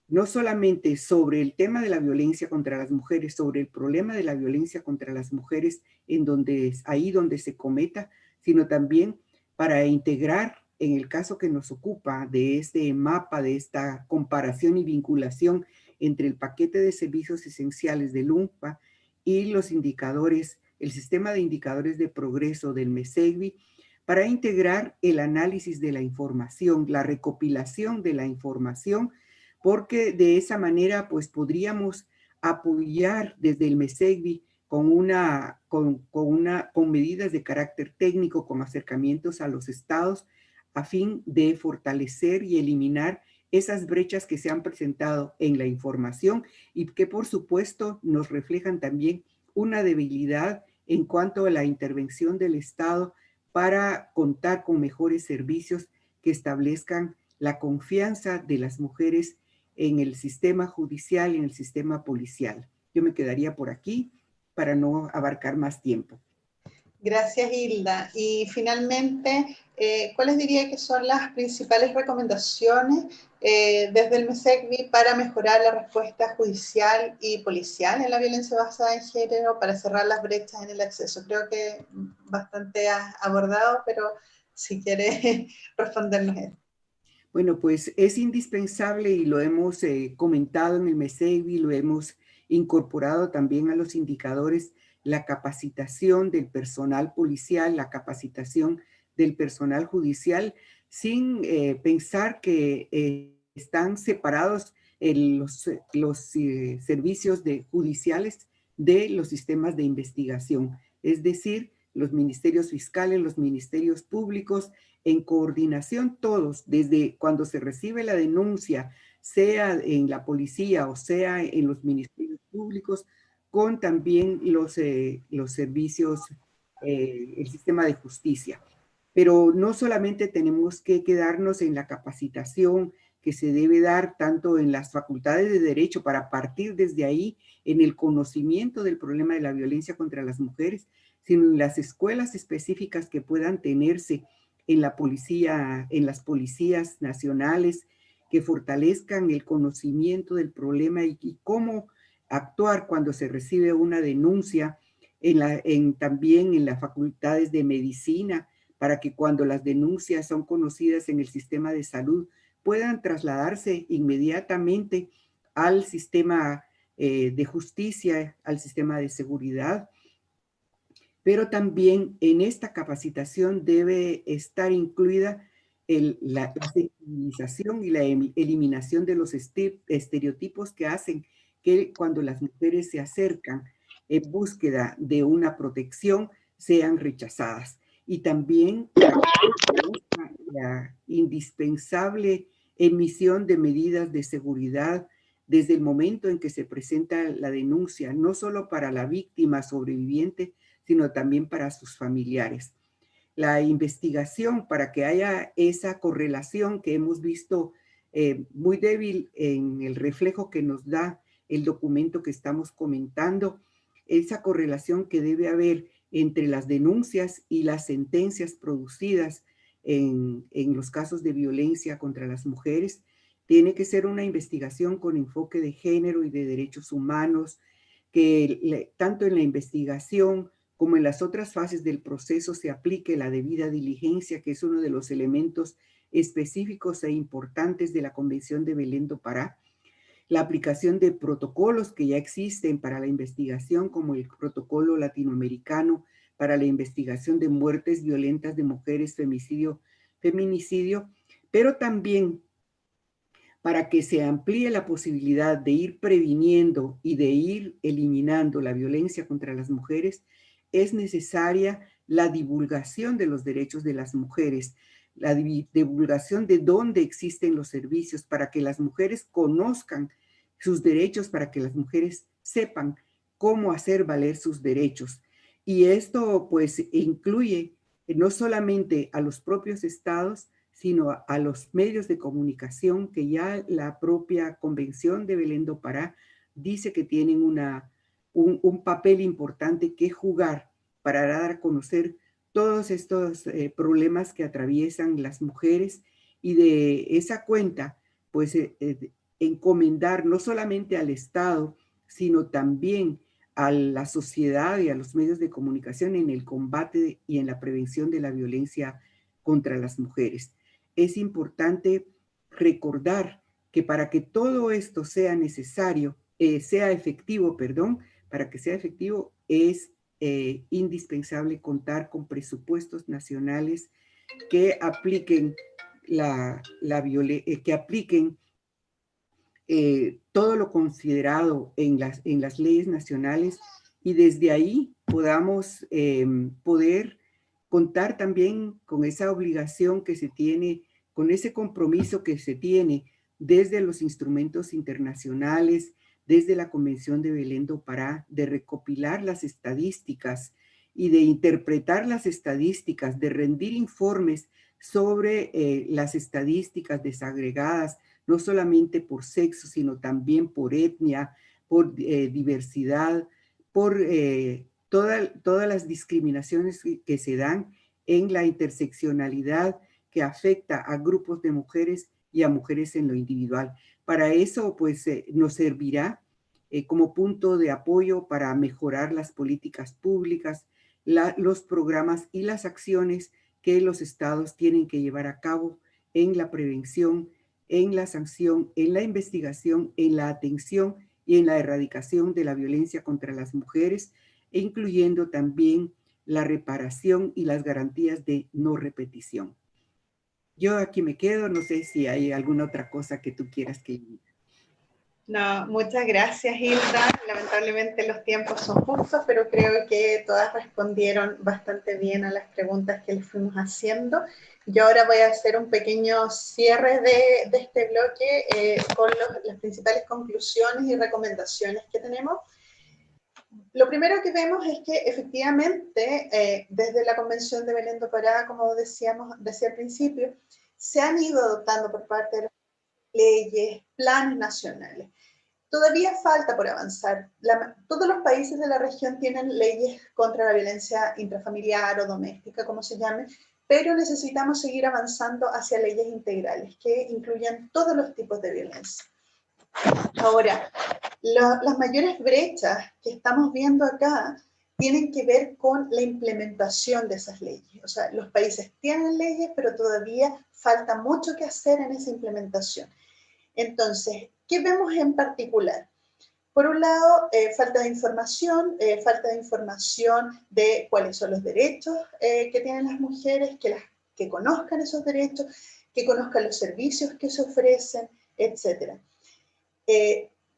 no solamente sobre el tema de la violencia contra las mujeres, sobre el problema de la violencia contra las mujeres ahí donde se cometa, sino también para integrar, en el caso que nos ocupa de este mapa, de esta comparación y vinculación entre el paquete de servicios esenciales del UNPA y los indicadores, el sistema de indicadores de progreso del MESEGBI, para integrar el análisis de la información, la recopilación de la información, porque de esa manera pues podríamos apoyar desde el MESEGBI con medidas de carácter técnico, con acercamientos a los estados, a fin de fortalecer y eliminar esas brechas que se han presentado en la información y que por supuesto nos reflejan también una debilidad en cuanto a la intervención del Estado para contar con mejores servicios que establezcan la confianza de las mujeres en el sistema judicial y en el sistema policial. Yo me quedaría por aquí para no abarcar más tiempo. Gracias, Hilda. Y finalmente, ¿cuáles diría que son las principales recomendaciones desde el MESEGBI para mejorar la respuesta judicial y policial en la violencia basada en género, para cerrar las brechas en el acceso? Creo que bastante has abordado, pero si quieres respondernos esto. Bueno, pues es indispensable y lo hemos comentado en el MESEGBI, lo hemos incorporado también a los indicadores, la capacitación del personal policial, la capacitación del personal judicial, sin pensar que están separados los servicios judiciales de los sistemas de investigación. Es decir, los ministerios fiscales, los ministerios públicos, en coordinación todos, desde cuando se recibe la denuncia, sea en la policía o sea en los ministerios públicos, con también los servicios, el sistema de justicia. Pero no solamente tenemos que quedarnos en la capacitación que se debe dar tanto en las facultades de derecho para partir desde ahí en el conocimiento del problema de la violencia contra las mujeres, sino en las escuelas específicas que puedan tenerse en la policía, en las policías nacionales, que fortalezcan el conocimiento del problema y cómo actuar cuando se recibe una denuncia, también en las facultades de medicina, para que cuando las denuncias son conocidas en el sistema de salud puedan trasladarse inmediatamente al sistema de justicia, al sistema de seguridad. Pero también en esta capacitación debe estar incluida la sensibilización y la eliminación de los estereotipos que hacen que cuando las mujeres se acercan en búsqueda de una protección sean rechazadas. Y también la indispensable emisión de medidas de seguridad desde el momento en que se presenta la denuncia, no solo para la víctima sobreviviente, sino también para sus familiares. La investigación, para que haya esa correlación que hemos visto muy débil en el reflejo que nos da el documento que estamos comentando, esa correlación que debe haber entre las denuncias y las sentencias producidas en los casos de violencia contra las mujeres, tiene que ser una investigación con enfoque de género y de derechos humanos, que tanto en la investigación como en las otras fases del proceso se aplique la debida diligencia, que es uno de los elementos específicos e importantes de la Convención de Belém do Pará, la aplicación de protocolos que ya existen para la investigación, como el protocolo latinoamericano para la investigación de muertes violentas de mujeres, feminicidio, pero también para que se amplíe la posibilidad de ir previniendo y de ir eliminando la violencia contra las mujeres, es necesaria la divulgación de los derechos de las mujeres, la divulgación de dónde existen los servicios para que las mujeres conozcan sus derechos, para que las mujeres sepan cómo hacer valer sus derechos. Y esto pues incluye no solamente a los propios estados, sino a los medios de comunicación, que ya la propia Convención de Belén do Pará dice que tienen un papel importante que jugar para dar a conocer todos estos problemas que atraviesan las mujeres, y de esa cuenta, pues encomendar no solamente al Estado, sino también a la sociedad y a los medios de comunicación en el combate y en la prevención de la violencia contra las mujeres. Es importante recordar que para que todo esto sea necesario, sea efectivo, para que sea efectivo es indispensable contar con presupuestos nacionales que apliquen todo lo considerado en las leyes nacionales, y desde ahí podamos poder contar también con esa obligación que se tiene, con ese compromiso que se tiene desde los instrumentos internacionales, desde la Convención de Belén do Pará, de recopilar las estadísticas y de interpretar las estadísticas, de rendir informes sobre las estadísticas desagregadas, no solamente por sexo, sino también por etnia, por diversidad, por todas las discriminaciones que se dan en la interseccionalidad que afecta a grupos de mujeres y a mujeres en lo individual. Para eso, pues, nos servirá como punto de apoyo para mejorar las políticas públicas, los programas y las acciones que los estados tienen que llevar a cabo en la prevención, en la sanción, en la investigación, en la atención y en la erradicación de la violencia contra las mujeres, incluyendo también la reparación y las garantías de no repetición. Yo aquí me quedo, no sé si hay alguna otra cosa que tú quieras que diga. No, muchas gracias, Hilda. Lamentablemente los tiempos son justos, pero creo que todas respondieron bastante bien a las preguntas que les fuimos haciendo. Yo ahora voy a hacer un pequeño cierre de este bloque con las principales conclusiones y recomendaciones que tenemos. Lo primero que vemos es que efectivamente desde la Convención de Belén do Pará, como decía al principio, se han ido adoptando por parte de las leyes, planes nacionales. Todavía falta por avanzar. Todos los países de la región tienen leyes contra la violencia intrafamiliar o doméstica, como se llame, pero necesitamos seguir avanzando hacia leyes integrales que incluyan todos los tipos de violencia. Ahora, las mayores brechas que estamos viendo acá tienen que ver con la implementación de esas leyes. O sea, los países tienen leyes, pero todavía falta mucho que hacer en esa implementación. Entonces, ¿qué vemos en particular? Por un lado, falta de información de cuáles son los derechos que tienen las mujeres, que conozcan esos derechos, que conozcan los servicios que se ofrecen, etc.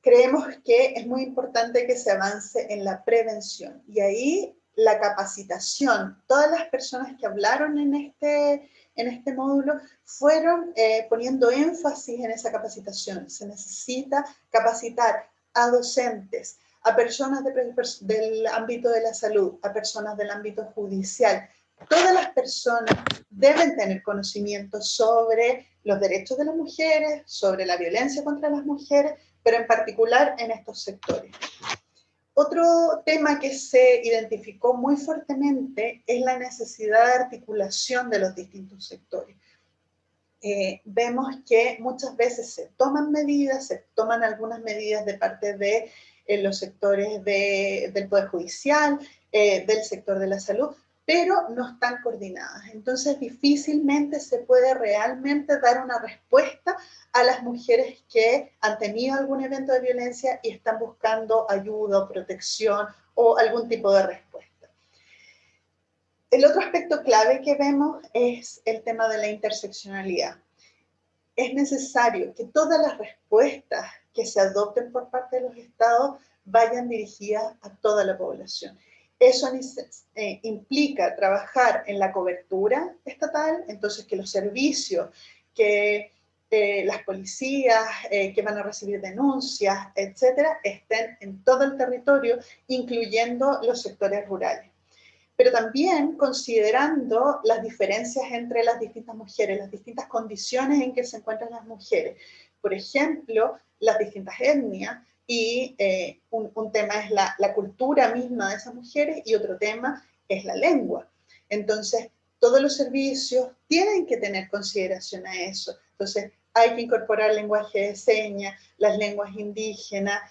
Creemos que es muy importante que se avance en la prevención, y ahí la capacitación. Todas las personas que hablaron en este módulo fueron poniendo énfasis en esa capacitación. Se necesita capacitar a docentes, a personas del ámbito de la salud, a personas del ámbito judicial. Todas las personas deben tener conocimiento sobre los derechos de las mujeres, sobre la violencia contra las mujeres, pero en particular en estos sectores. Otro tema que se identificó muy fuertemente es la necesidad de articulación de los distintos sectores. Vemos que muchas veces se toman algunas medidas de parte de los sectores del Poder Judicial, del sector de la salud, pero no están coordinadas. Entonces, difícilmente se puede realmente dar una respuesta a las mujeres que han tenido algún evento de violencia y están buscando ayuda o protección o algún tipo de respuesta. El otro aspecto clave que vemos es el tema de la interseccionalidad. es necesario que todas las respuestas que se adopten por parte de los estados vayan dirigidas a toda la población. Eso implica trabajar en la cobertura estatal, entonces que los servicios, que las policías que van a recibir denuncias, etcétera, estén en todo el territorio, incluyendo los sectores rurales. Pero también considerando las diferencias entre las distintas mujeres, las distintas condiciones en que se encuentran las mujeres. Por ejemplo, las distintas etnias, y un tema es la cultura misma de esas mujeres y otro tema es la lengua. Entonces, todos los servicios tienen que tener consideración a eso. Entonces, hay que incorporar lenguaje de señas, las lenguas indígenas,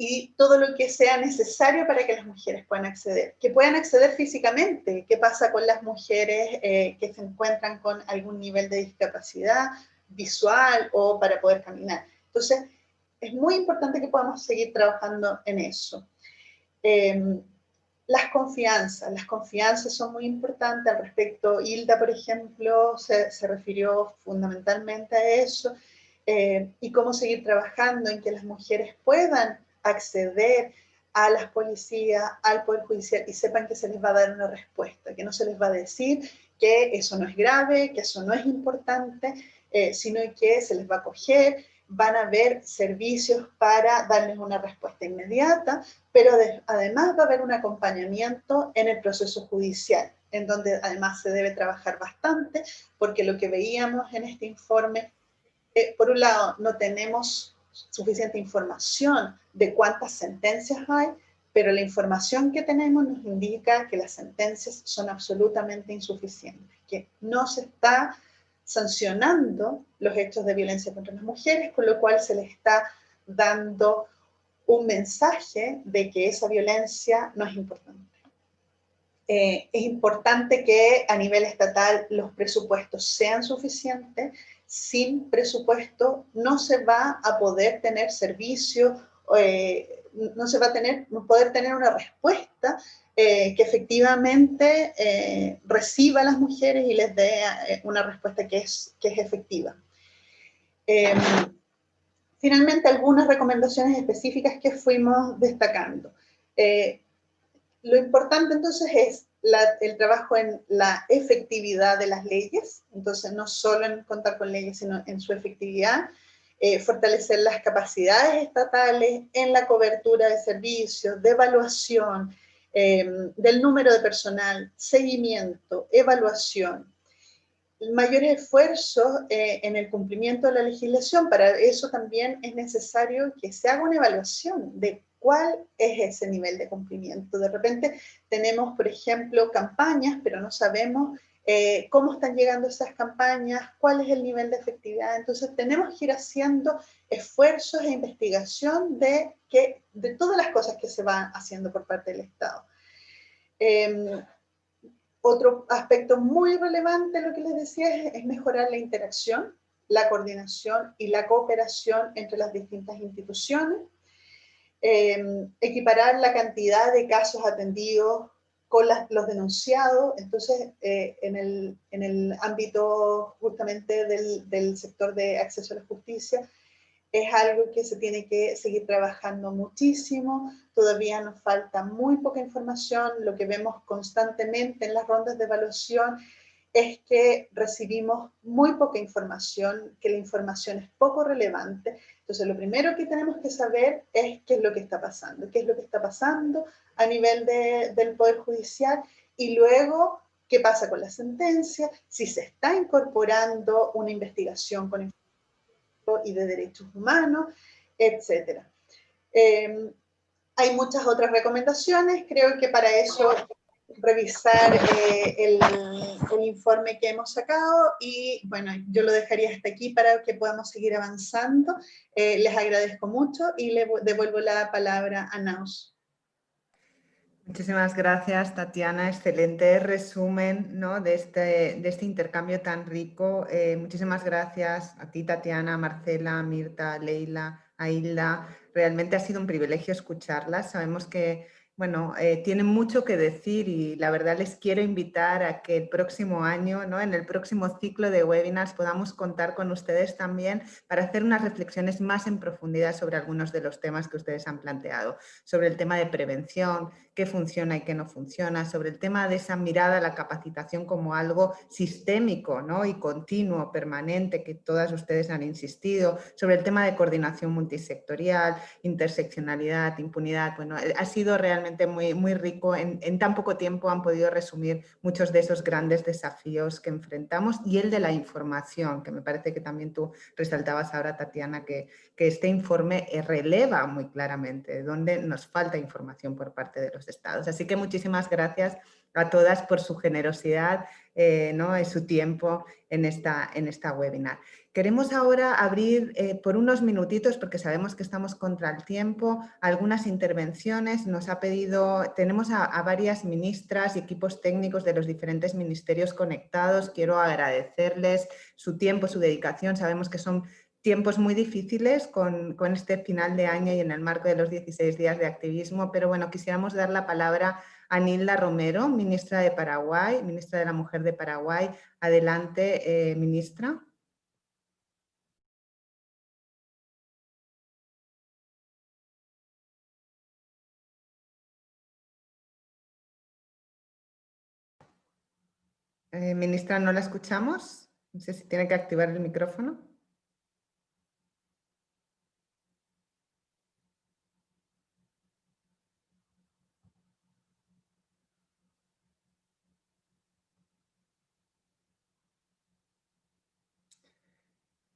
y todo lo que sea necesario para que las mujeres puedan acceder. Que puedan acceder físicamente. ¿Qué pasa con las mujeres que se encuentran con algún nivel de discapacidad visual o para poder caminar? Entonces, es muy importante que podamos seguir trabajando en eso. Las confianzas son muy importantes. Al respecto, Hilda, por ejemplo, se refirió fundamentalmente a eso, y cómo seguir trabajando en que las mujeres puedan acceder a las policías, al Poder Judicial, y sepan que se les va a dar una respuesta, que no se les va a decir que eso no es grave, que eso no es importante, sino que se les va a acoger, van a haber servicios para darles una respuesta inmediata, pero además va a haber un acompañamiento en el proceso judicial, en donde además se debe trabajar bastante, porque lo que veíamos en este informe, por un lado, no tenemos suficiente información de cuántas sentencias hay, pero la información que tenemos nos indica que las sentencias son absolutamente insuficientes, que no se está sancionando los hechos de violencia contra las mujeres, con lo cual se les está dando un mensaje de que esa violencia no es importante. Es importante que a nivel estatal los presupuestos sean suficientes. Sin presupuesto no se va a poder tener servicio, no se va a poder tener una respuesta que efectivamente reciba a las mujeres y les dé una respuesta que es efectiva. Finalmente, algunas recomendaciones específicas que fuimos destacando. Lo importante entonces es el trabajo en la efectividad de las leyes, entonces no solo en contar con leyes, sino en su efectividad, fortalecer las capacidades estatales en la cobertura de servicios, de evaluación, del número de personal, seguimiento, evaluación, mayores esfuerzos en el cumplimiento de la legislación. Para eso también es necesario que se haga una evaluación de cuál es ese nivel de cumplimiento. De repente tenemos, por ejemplo, campañas, pero no sabemos cómo están llegando esas campañas, cuál es el nivel de efectividad. Entonces tenemos que ir haciendo esfuerzos e investigación de todas las cosas que se van haciendo por parte del Estado. Otro aspecto muy relevante, lo que les decía, es mejorar la interacción, la coordinación y la cooperación entre las distintas instituciones. Equiparar la cantidad de casos atendidos con los denunciados. Entonces, en el ámbito justamente del sector de acceso a la justicia, es algo que se tiene que seguir trabajando muchísimo. Todavía nos falta muy poca información. Lo que vemos constantemente en las rondas de evaluación es que recibimos muy poca información, que la información es poco relevante. Entonces, lo primero que tenemos que saber es qué es lo que está pasando, qué es lo que está pasando a nivel del Poder Judicial, y luego qué pasa con la sentencia, si se está incorporando una investigación con información y de derechos humanos, etc. Hay muchas otras recomendaciones. Creo que para eso revisar el informe que hemos sacado, y bueno, yo lo dejaría hasta aquí para que podamos seguir avanzando. Les agradezco mucho y le devuelvo la palabra a Naus. Muchísimas gracias, Tatiana. Excelente resumen, ¿no?, de este intercambio tan rico. Muchísimas gracias a ti, Tatiana, a Marcela, a Mirta, a Leila, a Hilda. Realmente ha sido un privilegio escucharlas. Sabemos que bueno, tienen mucho que decir y la verdad les quiero invitar a que el próximo año, ¿no? En el próximo ciclo de webinars podamos contar con ustedes también para hacer unas reflexiones más en profundidad sobre algunos de los temas que ustedes han planteado, sobre el tema de prevención, qué funciona y qué no funciona, sobre el tema de esa mirada a la capacitación como algo sistémico, ¿no? Y continuo, permanente, que todas ustedes han insistido, sobre el tema de coordinación multisectorial, interseccionalidad, impunidad. Bueno, ha sido realmente muy rico. En tan poco tiempo han podido resumir muchos de esos grandes desafíos que enfrentamos y el de la información, que me parece que también tú resaltabas ahora, Tatiana, que este informe releva muy claramente dónde nos falta información por parte de los estados. Así que muchísimas gracias a todas por su generosidad, ¿no? Y su tiempo en esta webinar. Queremos ahora abrir por unos minutitos, porque sabemos que estamos contra el tiempo, algunas intervenciones. Tenemos a varias ministras y equipos técnicos de los diferentes ministerios conectados. Quiero agradecerles su tiempo, su dedicación. Sabemos que son tiempos muy difíciles con este final de año y en el marco de los 16 días de activismo, pero bueno, quisiéramos dar la palabra a Nilda Romero, ministra de Paraguay, ministra de la Mujer de Paraguay. Adelante, ministra. Ministra, ¿no la escuchamos? No sé si tiene que activar el micrófono.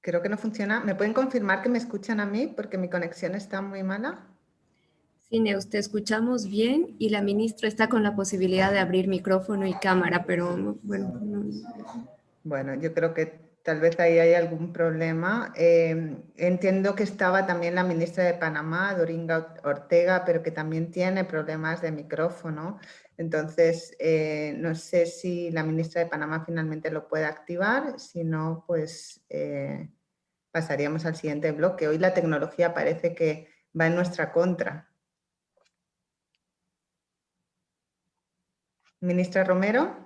Creo que no funciona. ¿Me pueden confirmar que me escuchan a mí? Porque mi conexión está muy mala. Sí, Neus, te escuchamos bien y la ministra está con la posibilidad de abrir micrófono y cámara, pero bueno. Bueno, yo creo que tal vez ahí hay algún problema. Entiendo que estaba también la ministra de Panamá, Doringa Ortega, pero que también tiene problemas de micrófono. Entonces, no sé si la ministra de Panamá finalmente lo puede activar. Si no, pues pasaríamos al siguiente bloque. Hoy la tecnología parece que va en nuestra contra. Ministra Romero.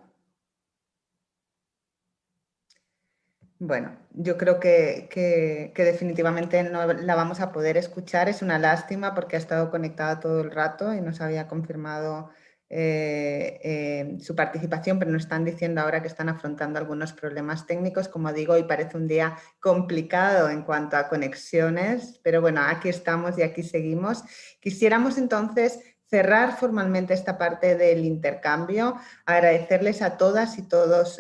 Bueno, yo creo que definitivamente no la vamos a poder escuchar. Es una lástima porque ha estado conectada todo el rato y nos había confirmado su participación, pero nos están diciendo ahora que están afrontando algunos problemas técnicos. Como digo, hoy parece un día complicado en cuanto a conexiones, pero bueno, aquí estamos y aquí seguimos. Quisiéramos entonces cerrar formalmente esta parte del intercambio, agradecerles a todas y todos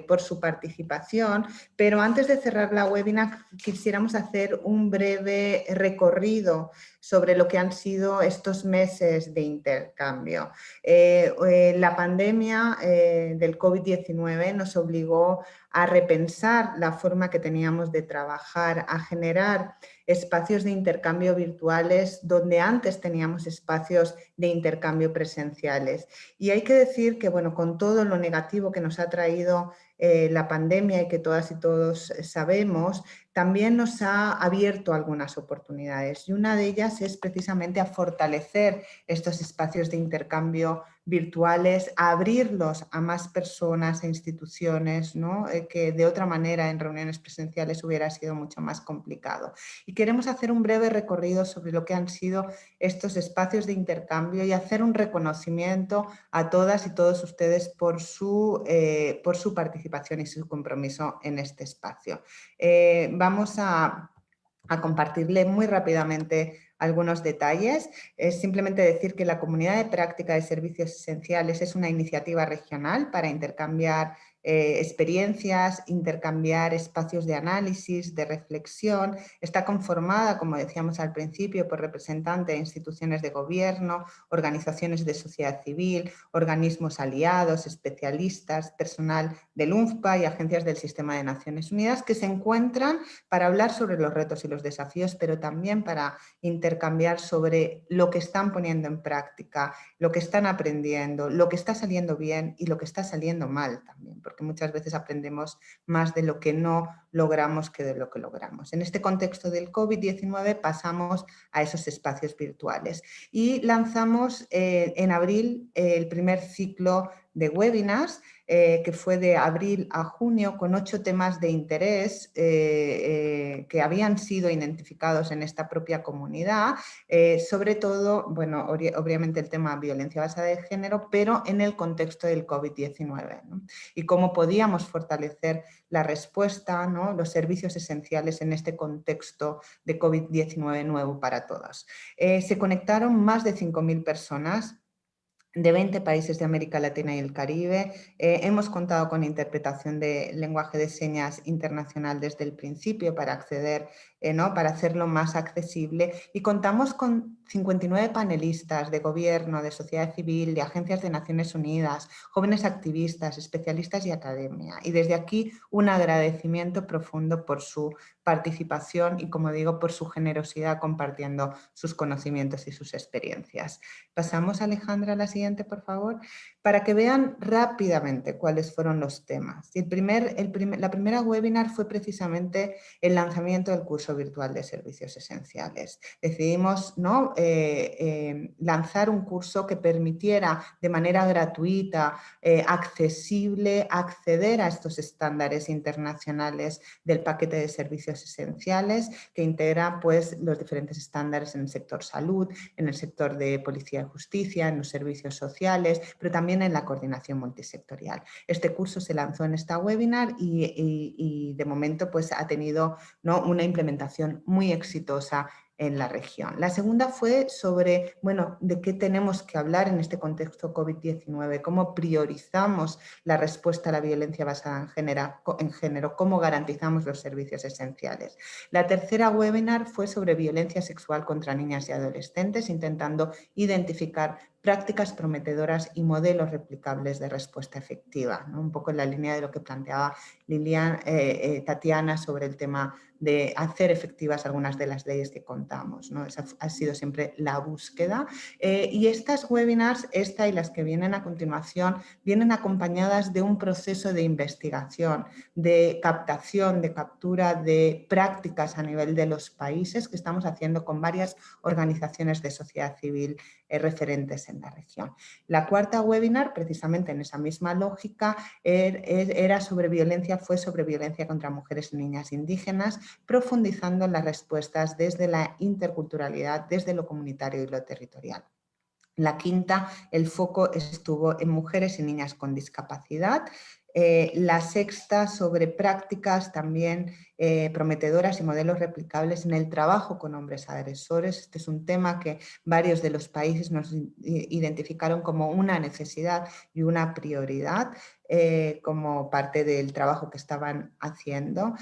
por su participación, pero antes de cerrar la webinar quisiéramos hacer un breve recorrido sobre lo que han sido estos meses de intercambio. La pandemia del COVID-19 nos obligó a repensar la forma que teníamos de trabajar, a generar espacios de intercambio virtuales donde antes teníamos espacios de intercambio presenciales. Y hay que decir que, bueno, con todo lo negativo que nos ha traído la pandemia y que todas y todos sabemos, también nos ha abierto algunas oportunidades y una de ellas es precisamente a fortalecer estos espacios de intercambio virtuales, a abrirlos a más personas e instituciones, ¿no? Que de otra manera en reuniones presenciales hubiera sido mucho más complicado. Y queremos hacer un breve recorrido sobre lo que han sido estos espacios de intercambio y hacer un reconocimiento a todas y todos ustedes por su participación y su compromiso en este espacio. Vamos a compartirle muy rápidamente algunos detalles. Es simplemente decir que la Comunidad de Práctica de Servicios Esenciales es una iniciativa regional para intercambiar experiencias, intercambiar espacios de análisis, de reflexión. Está conformada, como decíamos al principio, por representantes de instituciones de gobierno, organizaciones de sociedad civil, organismos aliados, especialistas, personal del UNFPA y agencias del Sistema de Naciones Unidas que se encuentran para hablar sobre los retos y los desafíos, pero también para intercambiar sobre lo que están poniendo en práctica, lo que están aprendiendo, lo que está saliendo bien y lo que está saliendo mal también, porque muchas veces aprendemos más de lo que no logramos que de lo que logramos. En este contexto del COVID-19 pasamos a esos espacios virtuales y lanzamos en abril el primer ciclo de webinars que fue de abril a junio con 8 temas de interés que habían sido identificados en esta propia comunidad, sobre todo, bueno, obviamente el tema violencia basada en género, pero en el contexto del COVID-19, ¿no? Y cómo podíamos fortalecer la respuesta, ¿no? Los servicios esenciales en este contexto de COVID-19 nuevo para todos. Se conectaron más de 5.000 personas de 20 países de América Latina y el Caribe. Hemos contado con interpretación de lenguaje de señas internacional desde el principio para acceder, ¿no? Para hacerlo más accesible, y contamos con 59 panelistas de gobierno, de sociedad civil, de agencias de Naciones Unidas, jóvenes activistas, especialistas y academia. Y desde aquí un agradecimiento profundo por su participación y, como digo, por su generosidad compartiendo sus conocimientos y sus experiencias. Pasamos, Alejandra, a la siguiente, por favor, para que vean rápidamente cuáles fueron los temas. La primera webinar fue precisamente el lanzamiento del curso virtual de servicios esenciales. Decidimos, ¿no? Lanzar un curso que permitiera de manera gratuita, accesible, acceder a estos estándares internacionales del paquete de servicios esenciales, que integra pues, los diferentes estándares en el sector salud, en el sector de policía y justicia, en los servicios sociales, pero también en la coordinación multisectorial. Este curso se lanzó en esta webinar y de momento pues, ha tenido, ¿no? una implementación muy exitosa en la región. La segunda fue sobre, bueno, de qué tenemos que hablar en este contexto COVID-19, cómo priorizamos la respuesta a la violencia basada en género, cómo garantizamos los servicios esenciales. La tercera webinar fue sobre violencia sexual contra niñas y adolescentes, intentando identificar prácticas prometedoras y modelos replicables de respuesta efectiva, ¿no? Un poco en la línea de lo que planteaba Tatiana sobre el tema de hacer efectivas algunas de las leyes que contamos, ¿no? Esa ha sido siempre la búsqueda. Y estas webinars, esta y las que vienen a continuación, vienen acompañadas de un proceso de investigación, de captación, de captura de prácticas a nivel de los países que estamos haciendo con varias organizaciones de sociedad civil referentes en la región. La cuarta webinar, precisamente en esa misma lógica, fue sobre violencia contra mujeres y niñas indígenas, profundizando en las respuestas desde la interculturalidad, desde lo comunitario y lo territorial. La quinta, el foco estuvo en mujeres y niñas con discapacidad. La sexta, sobre prácticas también prometedoras y modelos replicables en el trabajo con hombres agresores. Este es un tema que varios de los países nos identificaron como una necesidad y una prioridad como parte del trabajo que estaban haciendo.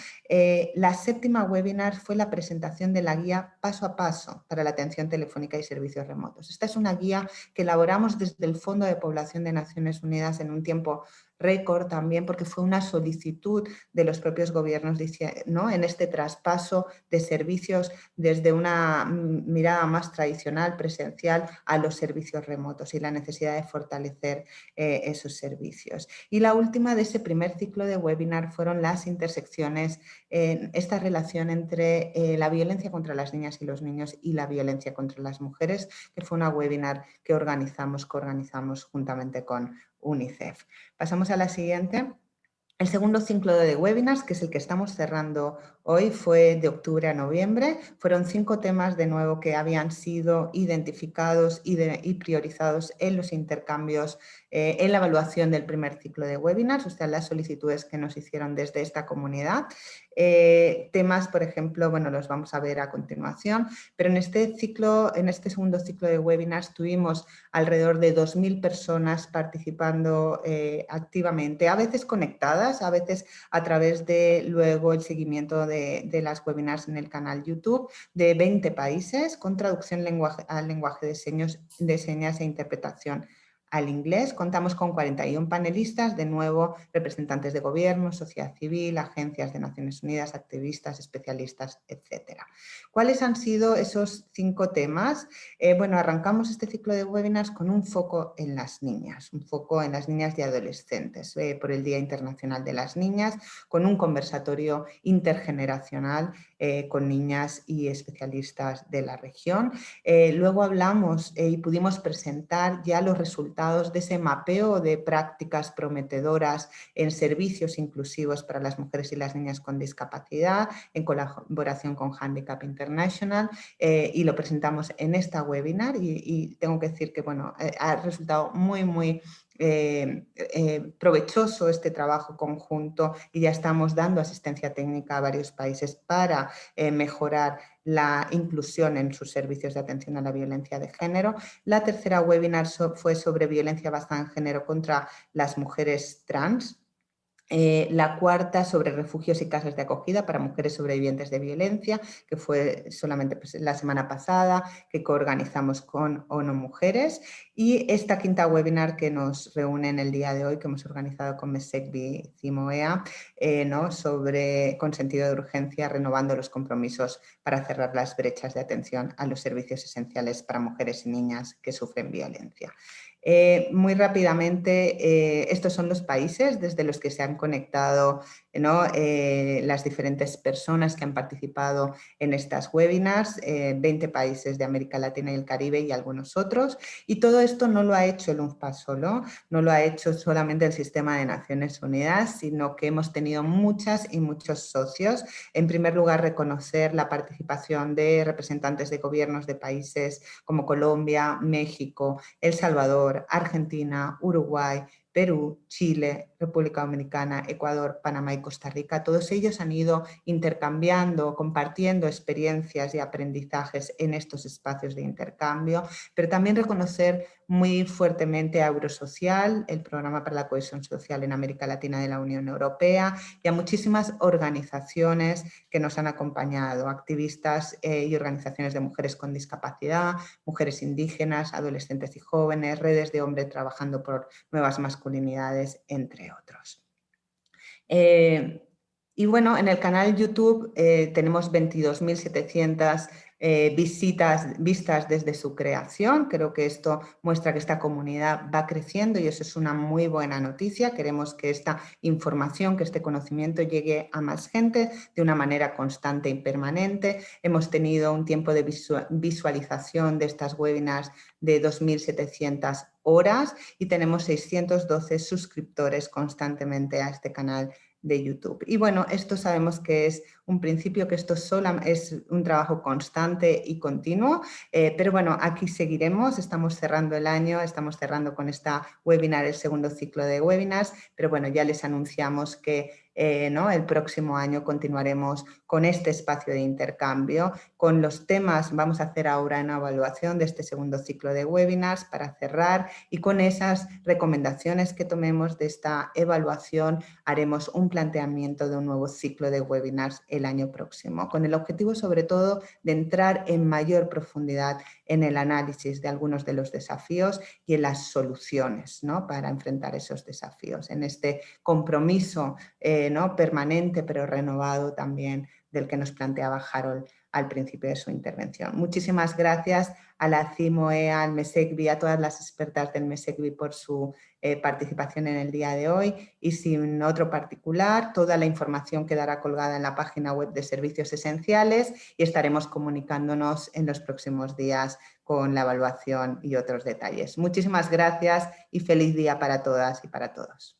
La séptima webinar fue la presentación de la guía paso a paso para la atención telefónica y servicios remotos. Esta es una guía que elaboramos desde el Fondo de Población de Naciones Unidas en un tiempo récord también, porque fue una solicitud de los propios gobiernos, ¿no? En este traspaso de servicios desde una mirada más tradicional, presencial, a los servicios remotos y la necesidad de fortalecer esos servicios. Y la última de ese primer ciclo de webinar fueron las intersecciones, esta relación entre la violencia contra las niñas y los niños y la violencia contra las mujeres, que fue una webinar que coorganizamos juntamente con UNICEF. Pasamos a la siguiente. El segundo ciclo de webinars, que es el que estamos cerrando hoy, fue de octubre a noviembre. Fueron 5 temas de nuevo que habían sido identificados y priorizados en los intercambios, en la evaluación del primer ciclo de webinars, o sea, las solicitudes que nos hicieron desde esta comunidad. Temas, por ejemplo, bueno, los vamos a ver a continuación, pero en este segundo ciclo de webinars tuvimos alrededor de 2.000 personas participando activamente, a veces conectadas, a veces a través de luego el seguimiento de las webinars en el canal YouTube, de 20 países con traducción al lenguaje de señas e interpretación al inglés. Contamos con 41 panelistas, de nuevo representantes de gobierno, sociedad civil, agencias de Naciones Unidas, activistas, especialistas, etc. ¿Cuáles han sido esos 5 temas? Bueno, arrancamos este ciclo de webinars con un foco en las niñas, un foco en las niñas y adolescentes, por el Día Internacional de las Niñas, con un conversatorio intergeneracional con niñas y especialistas de la región. Luego hablamos y pudimos presentar ya los resultados de ese mapeo de prácticas prometedoras en servicios inclusivos para las mujeres y las niñas con discapacidad, en colaboración con Handicap International, y lo presentamos en esta webinar y tengo que decir que bueno, ha resultado muy provechoso este trabajo conjunto y ya estamos dando asistencia técnica a varios países para mejorar la inclusión en sus servicios de atención a la violencia de género. La tercera webinar fue sobre violencia basada en género contra las mujeres trans. La cuarta sobre refugios y casas de acogida para mujeres sobrevivientes de violencia, que fue solamente la semana pasada, que coorganizamos con ONU Mujeres. Y esta quinta webinar que nos reúne en el día de hoy, que hemos organizado con MESECVI CIMOEA, con sentido de urgencia, renovando los compromisos para cerrar las brechas de atención a los servicios esenciales para mujeres y niñas que sufren violencia. Muy rápidamente, estos son los países desde los que se han conectado, ¿no? Las diferentes personas que han participado en estas webinars, 20 países de América Latina y el Caribe y algunos otros. Y todo esto no lo ha hecho el UNFPA solo, no lo ha hecho solamente el Sistema de Naciones Unidas, sino que hemos tenido muchas y muchos socios. En primer lugar, reconocer la participación de representantes de gobiernos de países como Colombia, México, El Salvador, Argentina, Uruguay, Perú, Chile, República Dominicana, Ecuador, Panamá y Costa Rica. Todos ellos han ido intercambiando, compartiendo experiencias y aprendizajes en estos espacios de intercambio, pero también reconocer muy fuertemente a Eurosocial, el Programa para la Cohesión Social en América Latina de la Unión Europea, y a muchísimas organizaciones que nos han acompañado, activistas y organizaciones de mujeres con discapacidad, mujeres indígenas, adolescentes y jóvenes, redes de hombres trabajando por nuevas masculinidades, entre otros. Y bueno, en el canal YouTube tenemos 22.700 vistas desde su creación. Creo que esto muestra que esta comunidad va creciendo y eso es una muy buena noticia. Queremos que esta información, que este conocimiento llegue a más gente de una manera constante y permanente. Hemos tenido un tiempo de visualización de estas webinars de 2.700 horas y tenemos 612 suscriptores constantemente a este canal de YouTube. Y bueno, esto sabemos que es un principio, que esto solo es un trabajo constante y continuo, pero bueno, aquí seguiremos, estamos cerrando el año, estamos cerrando con esta webinar el segundo ciclo de webinars, pero bueno, ya les anunciamos que el próximo año continuaremos con este espacio de intercambio, con los temas. Vamos a hacer ahora una evaluación de este segundo ciclo de webinars para cerrar y con esas recomendaciones que tomemos de esta evaluación haremos un planteamiento de un nuevo ciclo de webinars el año próximo, con el objetivo sobre todo de entrar en mayor profundidad en el análisis de algunos de los desafíos y en las soluciones, ¿no?, para enfrentar esos desafíos, en este compromiso permanente pero renovado también del que nos planteaba Harold al principio de su intervención. Muchísimas gracias a la CIMOEA, al MESECVI, a todas las expertas del MESECVI por su participación en el día de hoy y sin otro particular, toda la información quedará colgada en la página web de Servicios Esenciales y estaremos comunicándonos en los próximos días con la evaluación y otros detalles. Muchísimas gracias y feliz día para todas y para todos.